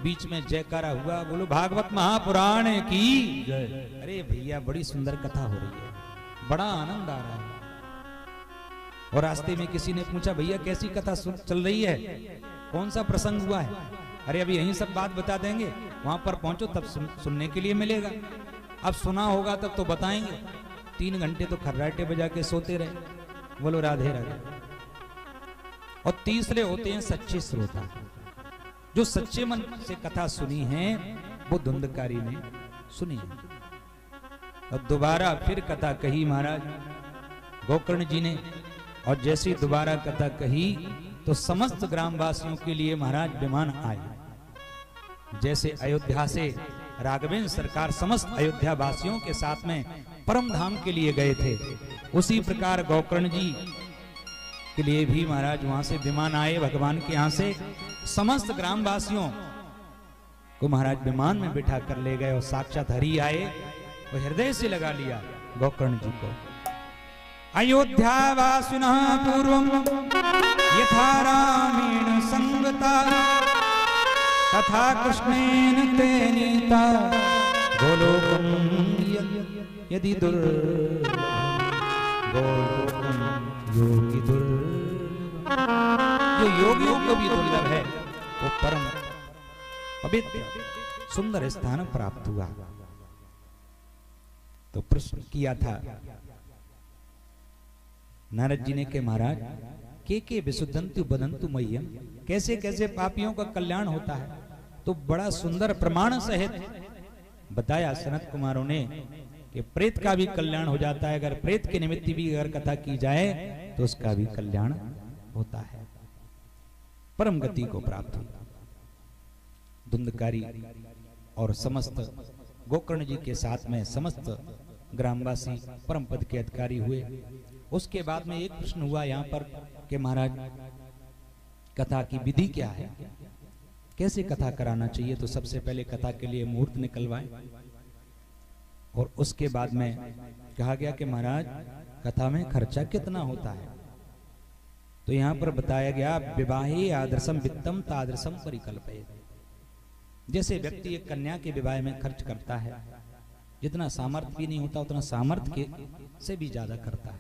बीच में जयकारा हुआ, बोलो भागवत महापुराण की जय। अरे भैया बड़ी सुंदर कथा हो रही है, बड़ा आनंद आ रहा है। और रास्ते में किसी ने पूछा, भैया कैसी कथा चल रही है, कौन सा प्रसंग हुआ है। अरे अभी यही सब बात बता देंगे, वहां पर पहुंचो तब सुनने के लिए मिलेगा। अब सुना होगा तब तो बताएंगे। 3 घंटे तो खर्राटे बजा के सोते रहे। बोलो राधे राधे। और तीसरे होते हैं सच्चे श्रोता, जो सच्चे मन से कथा सुनी है, वो धुंधकारी ने सुनी है। और दोबारा फिर कथा कही महाराज गोकर्ण जी ने, और जैसी दोबारा कथा कही तो समस्त ग्रामवासियों के लिए महाराज विमान आए। जैसे अयोध्या से राघवेंद्र सरकार समस्त अयोध्या वासियों के साथ में परम धाम के लिए गए थे, उसी प्रकार गोकर्ण जी के लिए भी महाराज वहां से विमान आए भगवान के यहाँ से। समस्त ग्रामवासियों को महाराज विमान में बिठा कर ले गए और साक्षात हरि आए और हृदय से लगा लिया गोकर्ण जी को। अयोध्या वासिनः पूर्वं यथा रामेण संगता तथा कृष्णेन ते नीता गोलोकं यदि दुर्लभं गोलोकं योगी दुर्लभं। जो योगियों को भी दुर्लभ है वो परम पवित्र सुंदर स्थान प्राप्त हुआ। तो प्रश्न किया था नारद जी ने के महाराज के विशुद्धंतु बदंतु मह्यम, कैसे कैसे पापियों का कल्याण होता है। तो बड़ा सुंदर प्रमाण सहित बताया सनत कुमारों ने कि प्रेत का भी कल्याण हो जाता है। अगर प्रेत के निमित्त भी अगर कथा की जाए तो उसका भी कल्याण होता है, परम गति को प्राप्त हुई। धुंधकारी और समस्त गोकर्ण जी के साथ में समस्त ग्रामवासी परम पद के अधिकारी हुए। उसके बाद में एक प्रश्न हुआ यहाँ पर कि महाराज कथा की विधि क्या है, कैसे कथा कराना चाहिए। तो सबसे पहले कथा के लिए मुहूर्त निकलवाए और उसके बाद में कहा गया कि महाराज कथा में खर्चा कितना होता है। तो यहाँ पर बताया गया विवाहे आदर्शम वित्तम तादृशम परिकल्पये। जैसे व्यक्ति एक कन्या के विवाह में खर्च करता है, जितना सामर्थ्य भी नहीं होता उतना सामर्थ्य के से भी ज्यादा करता है।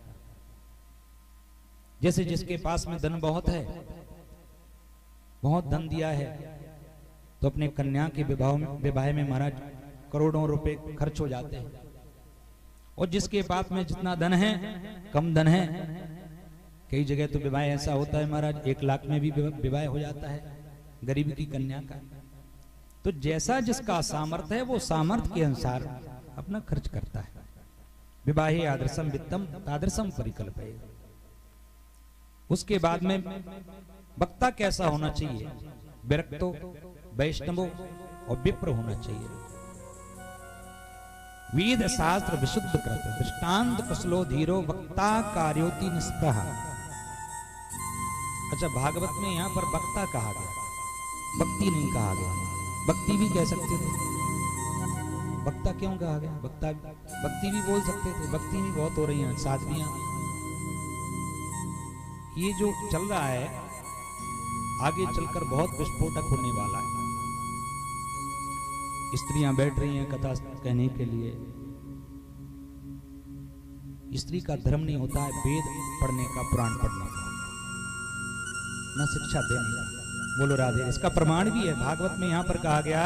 जैसे जिसके पास में धन बहुत है, बहुत धन दिया है, तो अपने कन्या के विवाह में महाराज करोड़ों रुपए खर्च हो जाते हैं। और जिसके पास में जितना धन है, कम धन है, कई जगह तो विवाह ऐसा होता है महाराज 1 लाख में भी विवाह हो जाता है गरीब की कन्या का। तो जैसा जिसका सामर्थ्य है वो सामर्थ्य के अनुसार अपना खर्च करता है। विवाहे आदर्शम वित्तम तादृशम परिकल्पये। उसके बाद में वक्ता कैसा होना चाहिए, विरक्तो वैष्णवो और विप्र होना चाहिए। वेद शास्त्र विशुद्ध कृत दृष्टांत कुशलो धीरो वक्ता कार्योति निष्प्रहा। अच्छा, भागवत में यहाँ पर वक्ता कहा गया, भक्ति नहीं कहा गया। भक्ति भी कह सकते थे, वक्ता क्यों कहा गया, भक्ति भी बोल सकते थे। भक्ति भी बहुत हो रही है, साध्वियां। ये जो चल रहा है आगे चलकर बहुत विस्फोटक होने वाला है। स्त्रियां बैठ रही हैं कथा कहने के लिए। स्त्री का धर्म नहीं होता है वेद पढ़ने का, पुराण पढ़ने का, न शिक्षा देने का। बोलो राधे। इसका प्रमाण भी है भागवत में। यहां पर कहा गया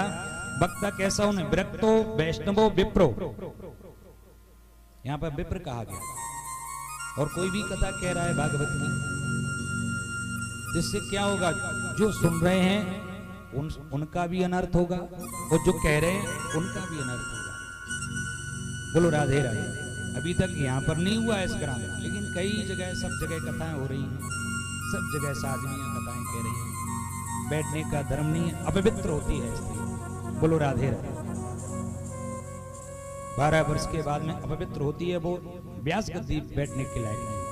वक्ता कैसा होने, विरक्तो वैष्णवो विप्रो। यहां पर विप्र कहा गया। और कोई भी कथा कह रहा है भागवत की, जिससे क्या होगा, जो सुन रहे हैं उनका भी अनर्थ होगा और जो कह रहे हैं उनका भी अनर्थ होगा। बोलो राधे राधे। अभी तक यहाँ पर नहीं हुआ इस ग्राम में, लेकिन कई जगह सब जगह कथाएं हो रही हैं, सब जगह साधवियां कथाएं कह रही हैं। बैठने का धर्म नहीं है, अपवित्र होती है स्त्री। बोलो राधे राधे। 12 वर्ष के बाद में अपवित्र होती है, वो व्यास गद्दी बैठने के लायक नहीं होती।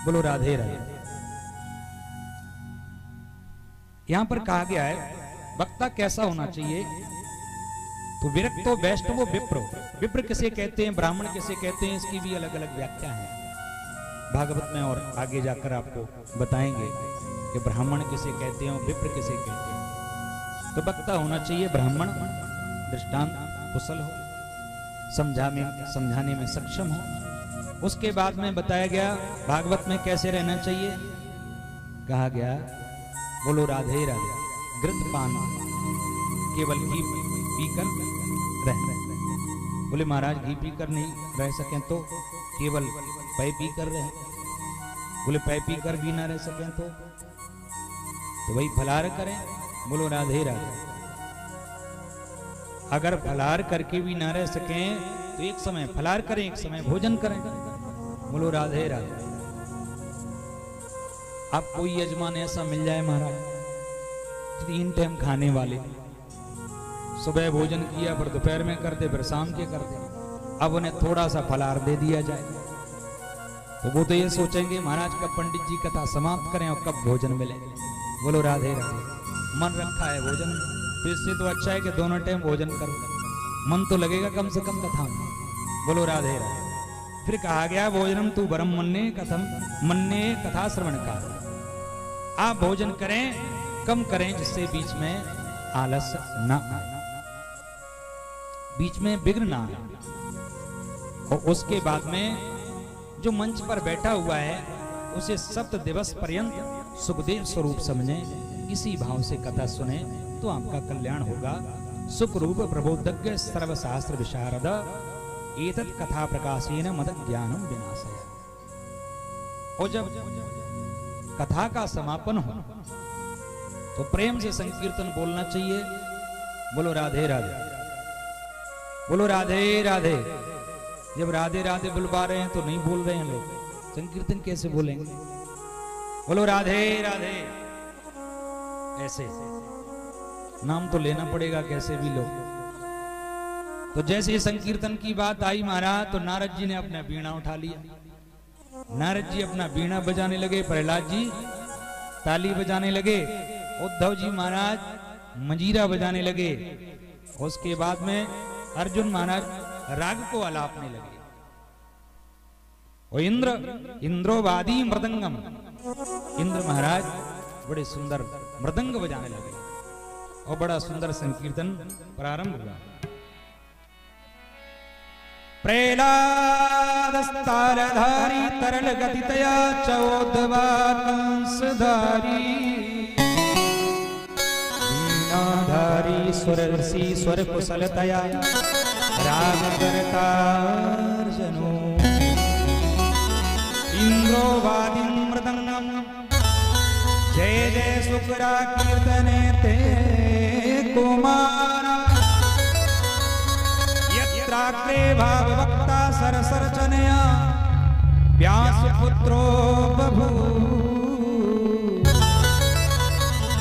बोलो राधे राधे। यहां पर कहा गया है वक्ता कैसा होना चाहिए, तो विरक्तो वैष्णवो विप्रो। विप्र किसे कहते हैं, ब्राह्मण किसे कहते हैं, इसकी भी अलग अलग व्याख्या है भागवत में। और आगे जाकर आपको बताएंगे कि ब्राह्मण किसे कहते हैं और विप्र किसे कहते हैं। तो वक्ता होना चाहिए ब्राह्मण, दृष्टांत कुशल हो, समझाने में सक्षम हो। उसके बाद में बताया गया भागवत में कैसे रहना चाहिए। कहा गया बोलो राधे राधे, घृत पान केवल घी पीकर रह। बोले महाराज घी पीकर नहीं रह सकें तो केवल पै पी कर रहे। बोले पै पी कर भी ना रह सकें तो वही फलाहार करें। बोलो राधे राधे। अगर फलाहार करके भी ना रह सकें तो एक समय फलाहार करें, एक समय भोजन करें। बोलो राधे राधे। आप कोई यजमान ऐसा मिल जाए महाराज 3 टाइम खाने वाले, सुबह भोजन किया फिर दोपहर में करते फिर शाम के करते, अब उन्हें थोड़ा सा फलाहार दे दिया जाए तो वो तो ये सोचेंगे महाराज कब पंडित जी कथा समाप्त करें और कब भोजन मिले। बोलो राधे राधे। मन रखा है भोजन, तो इससे तो अच्छा है कि दोनों टाइम भोजन करो, मन तो लगेगा कम से कम कथा में। बोलो राधे राधे। फिर कहा गया भोजनम तू वरम मन्ने कथम मन्ने कथा श्रवण का। आप भोजन करें, कम करें, जिससे बीच में आलस ना आए, बीच में विघ्न ना आए। और उसके बाद में जो मंच पर बैठा हुआ है उसे 7 दिवस पर्यंत सुखदेव स्वरूप समझे, इसी भाव से कथा सुने तो आपका कल्याण होगा। सुख रूप प्रबोधज्ञ सर्वशास्त्र विशारद एतत् कथा प्रकाशेन मद ज्ञानम विनाशय। और जब कथा का समापन हो तो प्रेम से संकीर्तन बोलना चाहिए। बोलो राधे राधे। बोलो राधे राधे। जब राधे राधे बुलवा रहे हैं तो नहीं बोल रहे हैं लोग, संकीर्तन कैसे बोलेंगे? बोलो राधे राधे। ऐसे नाम तो लेना पड़ेगा कैसे भी लोग। तो जैसे संकीर्तन की बात आई महाराज, तो नारद जी ने अपना वीणा उठा लिया। नारद जी अपना वीणा बजाने लगे, प्रहलाद जी ताली बजाने लगे, उद्धव जी महाराज मंजीरा बजाने लगे। उसके बाद में अर्जुन महाराज राग को आलापने लगे। और इंद्रोवादी मृदंगम, इंद्र महाराज बड़े सुंदर मृदंग बजाने लगे और बड़ा सुंदर संकीर्तन प्रारंभ हुआ। प्रहलादस्तारधारी तरल गतितया चौदवा कंसधारी, वीणाधारी सुरसी स्वर कुशलतया राग करतार्जनो, इंद्रोवादी मृदंगम जय जय शुक्रा कीर्तने ते कुमारा, यत्राग्रे भाववक्ता सरसरचनया व्यासपुत्रो बभूव,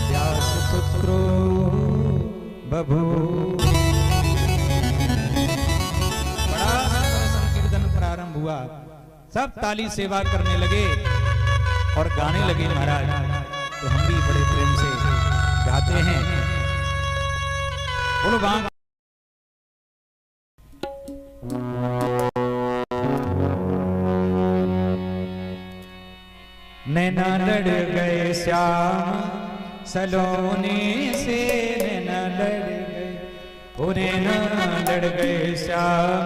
व्यासपुत्रो बभूव। बड़ा सुंदर संकीर्तन प्रारंभ हुआ। सब ताली सेवा करने लगे और गाने लगे महाराज। तो हम भी बड़े प्रेम से गाते हैं। बोलो बांग। नैना लड़ गए श्याम सलोने से, नैना लड़ गए, ओ नैना लड़ गए श्याम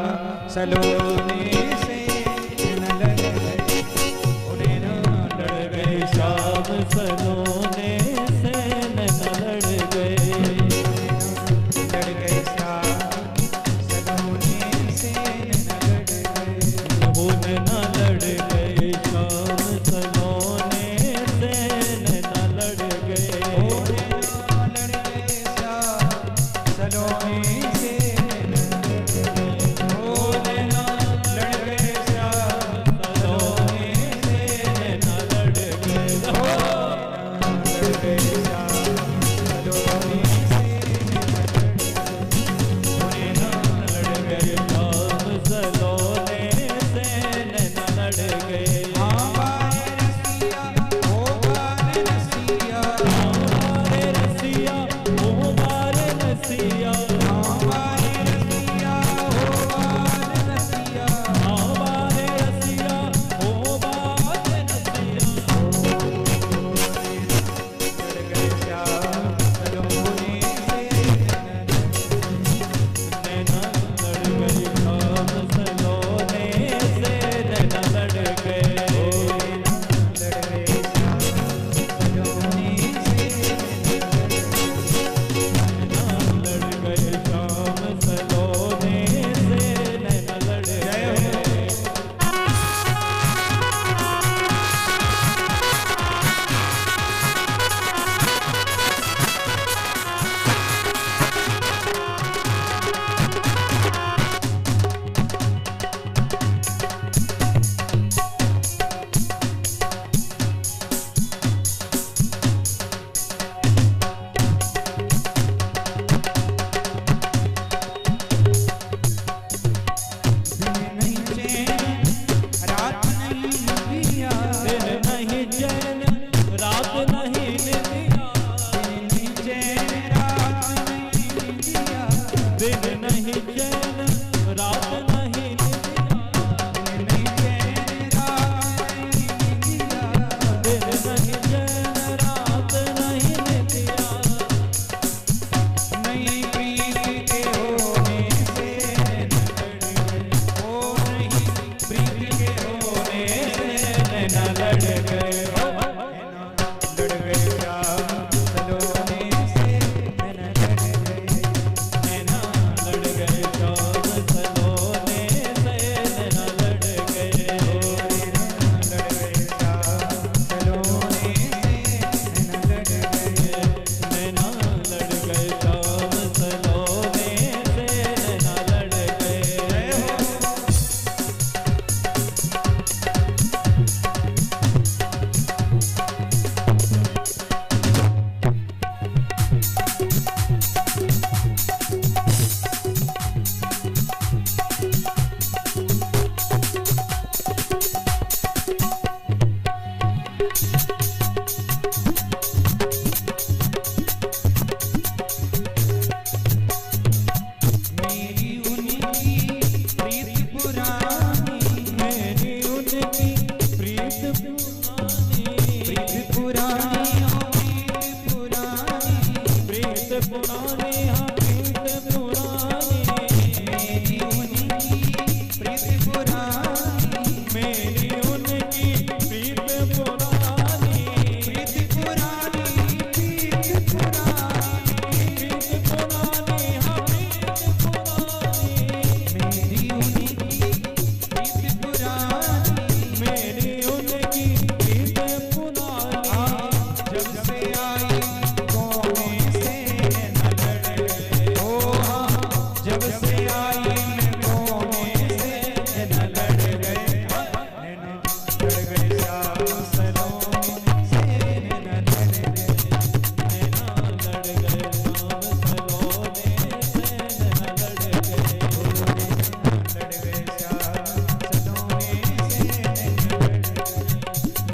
सलोने से, नैना लड़ गए, ओ नैना लड़ गए श्याम सलोने से, नैना लड़ गए, लड़ गए श्याम सलोने से, नैना लड़ गए, वो नैना लड़ गए श्याम सलोने से, नैना लड़ गए, ओ नैना लड़ गए श्याम सलोने से, ओ नैना लड़ गए श्याम सलोने से, नैना लड़ गए, ओ लड़ गए श्याम सलोने से, नैना लड़ गए, श्याम सलोने से, नैना लड़ गए। हाँ बारे रसिया, ओ बारे रसिया, हाँ बारे रसिया, ओ बारे रसिया, हाँ बारे रसिया, ओ बारे रसिया, हाँ बारे रसिया, ओ बारे रसिया, लड़ गए श्याम सलोने से, नैना लड़ गए श्याम सलोने से, नैना लड़ गए, ओ लड़ गए श्याम सलोने से, नैना लड़ गए श्याम सलोने से, नैना लड़ गए। दिन नहीं चैन रात नहीं निंदिया, दिन नहीं चैन रात नहीं निंदिया, दिन नहीं चैन रात नहीं निंदिया, दिन नहीं चैन रात नहीं निंदिया, दिन नहीं चैन रात नहीं निंदिया, दिन नहीं चैन रात नहीं निंदिया, नहीं प्रीति के होने से, नैना लड़ गए, ओ नहीं प्रीति के होने से, नैना लड़ गए, ओ नैना लड़ गए श्याम सलोने से, नैना लड़ गए, नैना लड़ पुरानी हाँ प्रीत पुरानी, मेरी उनकी प्रीत पुरानी, मेरी उनकी प्रीत पुरानी, प्रीत पुरानी, प्रीत पुरानी, प्रीत पुरानी हाँ प्रीत पुरानी, मेरी उनकी प्रीत पुरानी, मेरी उनकी प्रीत पुरानी। जब से आई कोने से न लड़ गए, ओ हाँ, जब से आई मैं कोने से न लड़ गए, नैना लड़ गए श्याम सलोने से न लड़ गए, नैना लड़ गए श्याम सलोने से नैना लड़ गए, लड़ गए श्याम सलोने से न लड़ गए,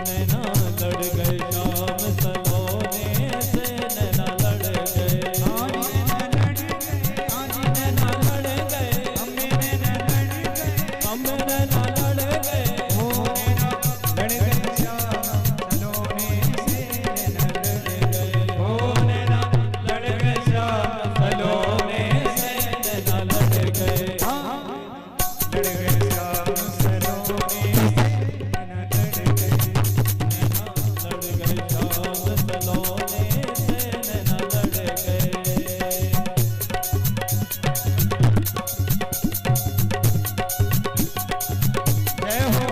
नैना लड़ गए श्याम सलोने से नैना लड़ गए। आज नैना लड़ गए, आज नैना लड़ गए, हमें नैना लड़ गए, हम नैना लड़ गए, ओ नैना लड़ गए श्याम सलोने से न लड़ गए, ओ नैना लड़ गए श्याम सलोने से नैना लड़ गए, हाँ, लड़ गए श्याम सलोने से न लड़ गए, लड़ गए श्याम सलोने से नैना लड़ गए। जय हो।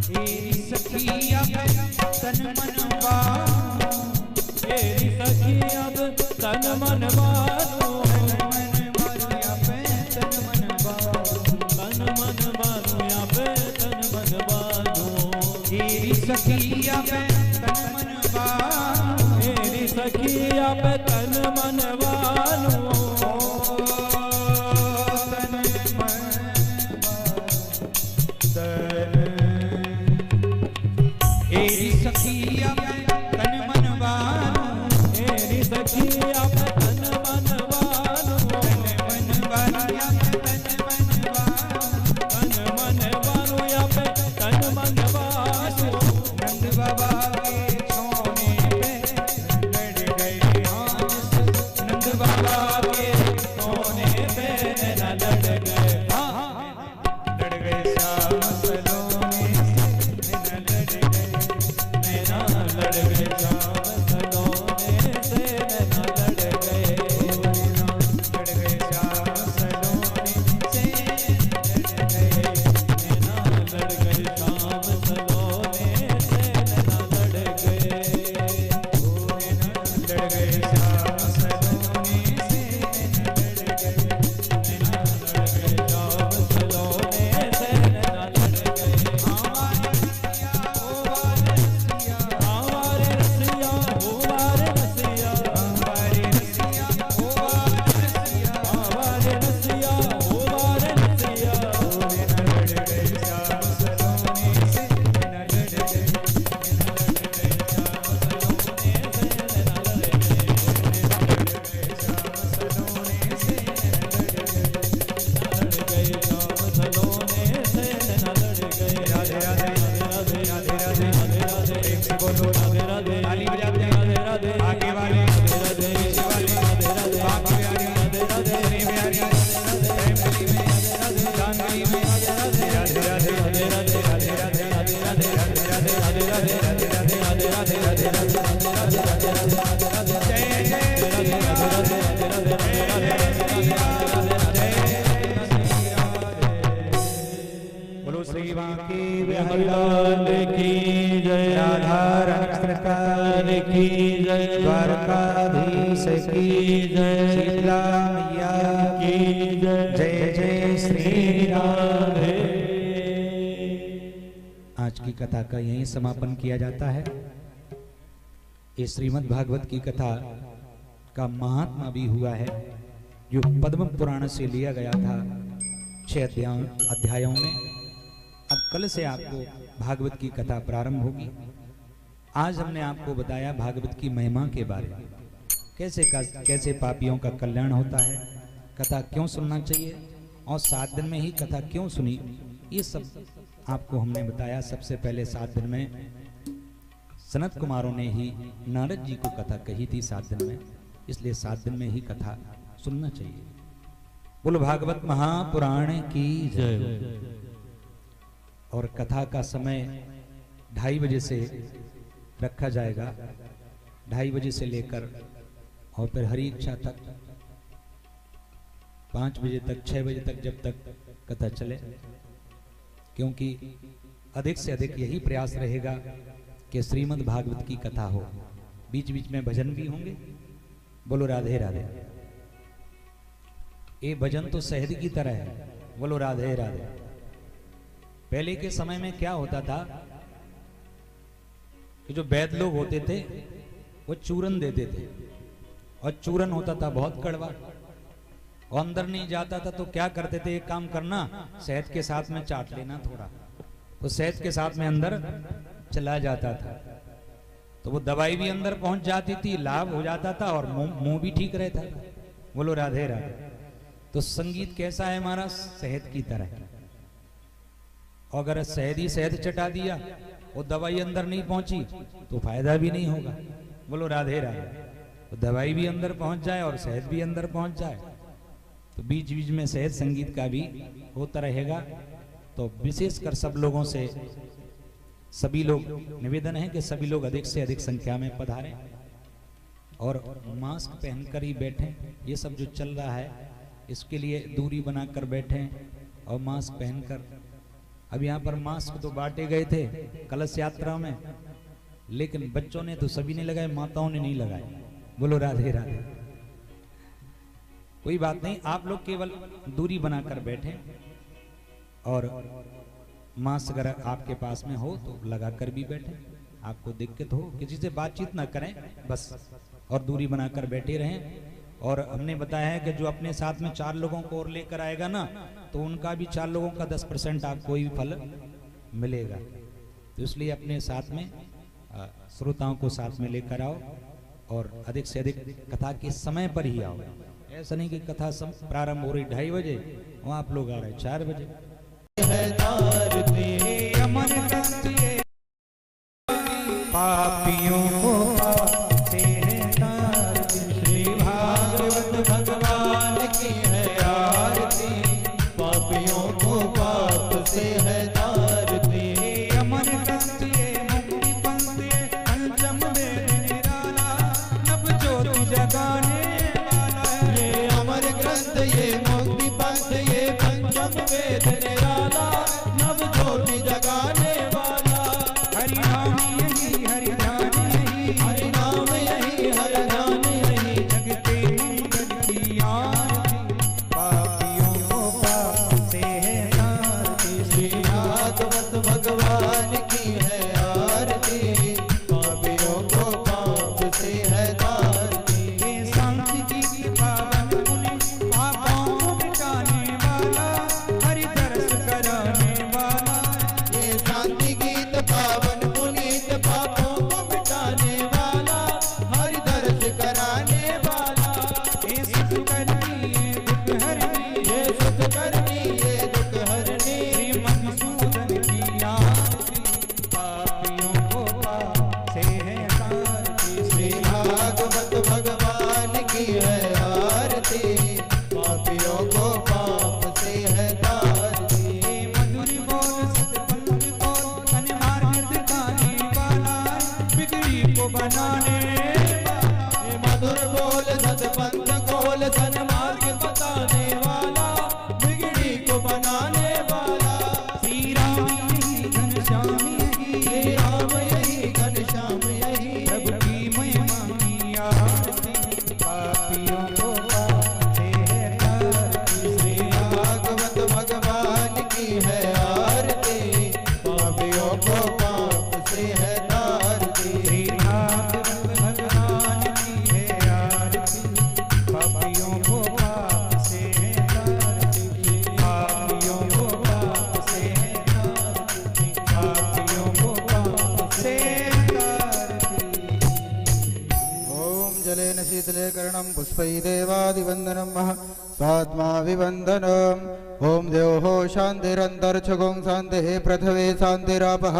तेरी सखिया तन मन बानो, तेरी सखी अब तन मन मानो, तन मन मारिया पे तन मन बानो, तन मन मानो या पे तन मन बानो, तेरी सखिया पे तन मन बानो, तेरी सखी अब तन मन बानो, तन मन तेरी सखिया पे तन मन बानो, तेरी सखी अब तन मन बानो, तन मन बारिया पे तन मन बानो, तन मन बानो या पे तन मन बानो, नंद बाबा के सोने पे लड़ गए हंस, नंद बाबा के सोने पे न लड़ गए, लड़ गए श्याम सलोने से न लड़ गए, नैना लड़ गए श्याम सलोने से नैना लड़ गए, लड़ गए श्याम सलोने से न लड़ गए, नैना लड़ गए श्याम सलोने से नैना लड़ गए, लड़ गए श्याम सलोने से न लड़ गए, नैना लड़ गए श्याम सलोने से नैना लड़ गए। हमारे रसिया ओ वाले रसिया, हमारे रसिया ओ वारे रसिया, हमारे रसिया ओ वाले रसिया, हमारे रसिया न लड़ गए श्याम सलोने से न लड़ गए, श्याम सलोने से नैना लड़ गए, श्याम सलोने से न लड़ गए, लड़ गए श्याम सलोने से नैना लड़ गए। राधे राधे राधे राधे राधे राधे राधे प्रेम से बोलो राधे राधे ताली बजाते हैं। राधे राधे आगे वाले राधे राधे पीछे वाले राधे राधे बाप की प्यारी राधे राधे सने प्यारी प्रेम गली में जान गली में राधे राधे राधे राधे राधे राधे राधे राधे राधे राधे राधे राधे राधे राधे राधे राधे राधे राधे जय जय श्री राम, जय जय श्री राम, जय श्री राम। बोलो श्री बांके बिहारी लाल की जय, राधा रानी सरकार की जय, द्वारकाधीश की जय, शीतला मैया की जय, जय जय श्री राधे। आज की कथा का यहीं समापन किया जाता है। इस श्रीमद् भागवत की कथा का महात्मा भी हुआ है, जो पद्म पुराण से लिया गया था 6 अध्यायों में। अब कल से आपको भागवत की कथा प्रारंभ होगी। आज हमने आपको बताया भागवत की महिमा के बारे में, कैसे पापियों का कल्याण होता है, कथा क्यों सुनना चाहिए और 7 दिन में ही कथा क्यों सुनी, ये सब आपको हमने बताया। सबसे पहले 7 दिन में सनत कुमारों ने ही नारद जी को कथा कही थी 7 दिन में, इसलिए 7 दिन में ही कथा सुनना चाहिए। बोलो भागवत महापुराण की जय। और कथा का समय 2:30 बजे से रखा जाएगा, 2:30 बजे से लेकर और फिर हरी इच्छा तक 5 बजे तक, 6 बजे तक, जब तक कथा चले, क्योंकि अधिक से अधिक यही प्रयास रहेगा कि श्रीमद् भागवत की कथा हो। बीच बीच में भजन भी होंगे। बोलो राधे राधे। ये भजन तो शहद की तरह है। बोलो राधे राधे। पहले के समय में क्या होता था कि जो वैद्य लोग होते थे वो चूरन देते थे, और चूरन होता था बहुत कड़वा, और अंदर नहीं जाता था। तो क्या करते थे, एक काम करना, शहद के साथ में चाट लेना थोड़ा, तो शहद के साथ में अंदर चला जाता था, तो वो दवाई भी अंदर पहुंच जाती थी, लाभ हो जाता था, और मुंह भी ठीक रहता था। बोलो राधे राधे। तो संगीत कैसा है हमारा, शहद की तरह। और अगर शहद ही शहद चटा दिया, वो दवाई अंदर नहीं पहुंची, तो फायदा भी नहीं होगा। बोलो राधे राधे। तो दवाई भी अंदर पहुंच जाए और शहद भी अंदर पहुंच जाए, तो बीच बीच में शहद संगीत का भी होता रहेगा। तो विशेषकर सब लोगों से, सभी लोग, निवेदन है कि सभी लोग अधिक से अधिक संख्या में पधारें और मास्क पहनकर ही बैठें। ये सब जो चल रहा है इसके लिए दूरी बनाकर बैठें और मास्क पहनकर। अब यहाँ पर मास्क तो बांटे गए थे कलश यात्रा में, लेकिन बच्चों ने तो सभी ने लगाए, माताओं ने नहीं लगाए। बोलो राधे राधे। कोई बात नहीं, आप लोग केवल दूरी बनाकर बैठें और मास्क अगर आपके पास में हो तो लगाकर भी बैठें। आपको दिक्कत हो, किसी से बातचीत ना करें बस, और दूरी बनाकर बैठे रहें। और हमने बताया है कि जो अपने साथ में 4 लोगों को और लेकर आएगा ना, तो उनका भी 4 लोगों का 10% आपको भी फल मिलेगा। तो इसलिए अपने साथ में श्रोताओं को साथ में लेकर आओ और अधिक से अधिक कथा के समय पर ही आओ। ऐसा नहीं कि कथा प्रारंभ हो रही 2:30 बजे और आप लोग आ रहे 4 बजे। पापियों को पाते हैं तारती, श्री भागवत भगवान की है आरती। पापियों को पाप से है तारती, अमर ग्रंथ ये मुक्ति पंथ ये पंचम वेद निराला, नव ज्योति जगाने वाला है। ये अमर ग्रंथ ये मुक्ति पंथ ये पंचम वेद निराला, नव ज्योति जगाने वाला। हरि नाम यही हरि ध्यान यही, हरि नाम यही हरि ध्यान यही, जगते मंगल की आरती। पापियों को पाप से है तारती, श्री भागवत भगवान की है आरती। पापियों को पाप से है तारती, ये शांति की पावन मुनि, पापों को मिटाने वाला, हरि दर्श कराने वाला। ये शांति गीत पावन पुनीत, पापों को मिटाने वाला, शीतलीकरणं पुष्पै देवादिवन्दनं स्वात्मा विवन्दनम् ॐ द्योः शान्तिरन्तरिक्षगुं शान्तिः पृथिवी शान्तिरापः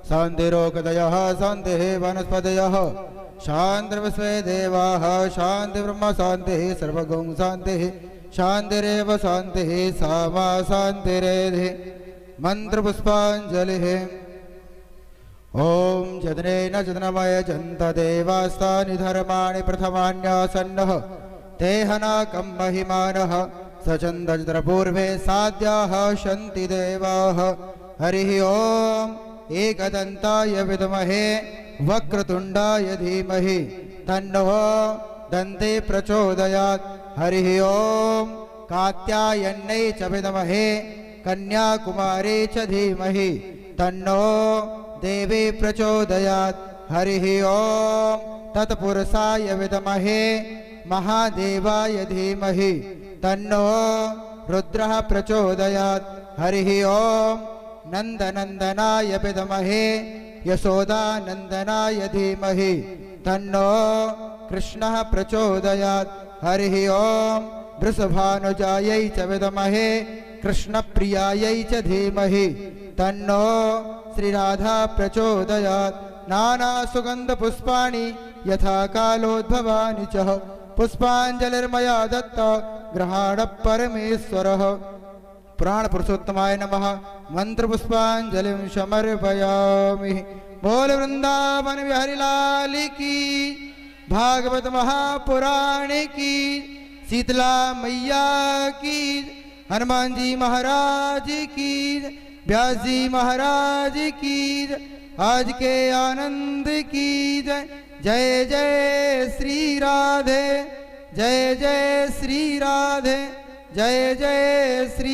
शान्तिरोगदयः शान्तिः वनस्पतयः शान्तिर्विश्वे देवाः शान्तिर्ब्रह्म शान्तिः सर्वगुं शान्तिः शान्तिरेव शान्तिः सा मा शान्तिरेधि मन्त्रपुष्पाञ्जलिः ॐ जदनेन जदनमय जन्त देवास्तानि धर्माणि प्रथमान्यासन्नः तेहनाकं महिमानः सचन्दपूर्वे साद्याः शन्ति देवाः हरिः ॐ एकदन्ताय विद्महे वक्रतुण्डाय धीमहि तन्नो दन्ते प्रचोदयात् हरिः ॐ कात्यायन्यै च विद्महे कन्याकुमारी च धीमहि तन्नो देवी प्रचोदयात् हरिः ॐ तत्पुरुषाय विद्महे महादेवाय धीमहि तन्नो रुद्रः प्रचोदयात् हरिः ॐ नन्दनन्दनाय विद्महे यशोदानन्दनाय धीमहि तन्नो कृष्णः प्रचोदयात् हरिः ॐ वृषभानुजायै च विद्महे कृष्णप्रियायै च धीमहि तन्नो श्रीराधा प्रचोदयात् नानासुगन्धपुष्पाणि यथा कालोद्भवानि च पुष्पाञ्जलिर्मया दत्ता गृहाण परमेश्वरः प्राणपुरुषोत्तमाय नमः मंत्रपुष्पाञ्जलिं समर्पयामि। बोल वृंदावन बिहारी लाल की, भागवत महापुराण की, शीतला मैया की, हनुमान जी महाराज की, व्यास जी महाराज की, आज के आनंद की जय। जय जय श्री राधे, जय जय श्री राधे, जय जय श्री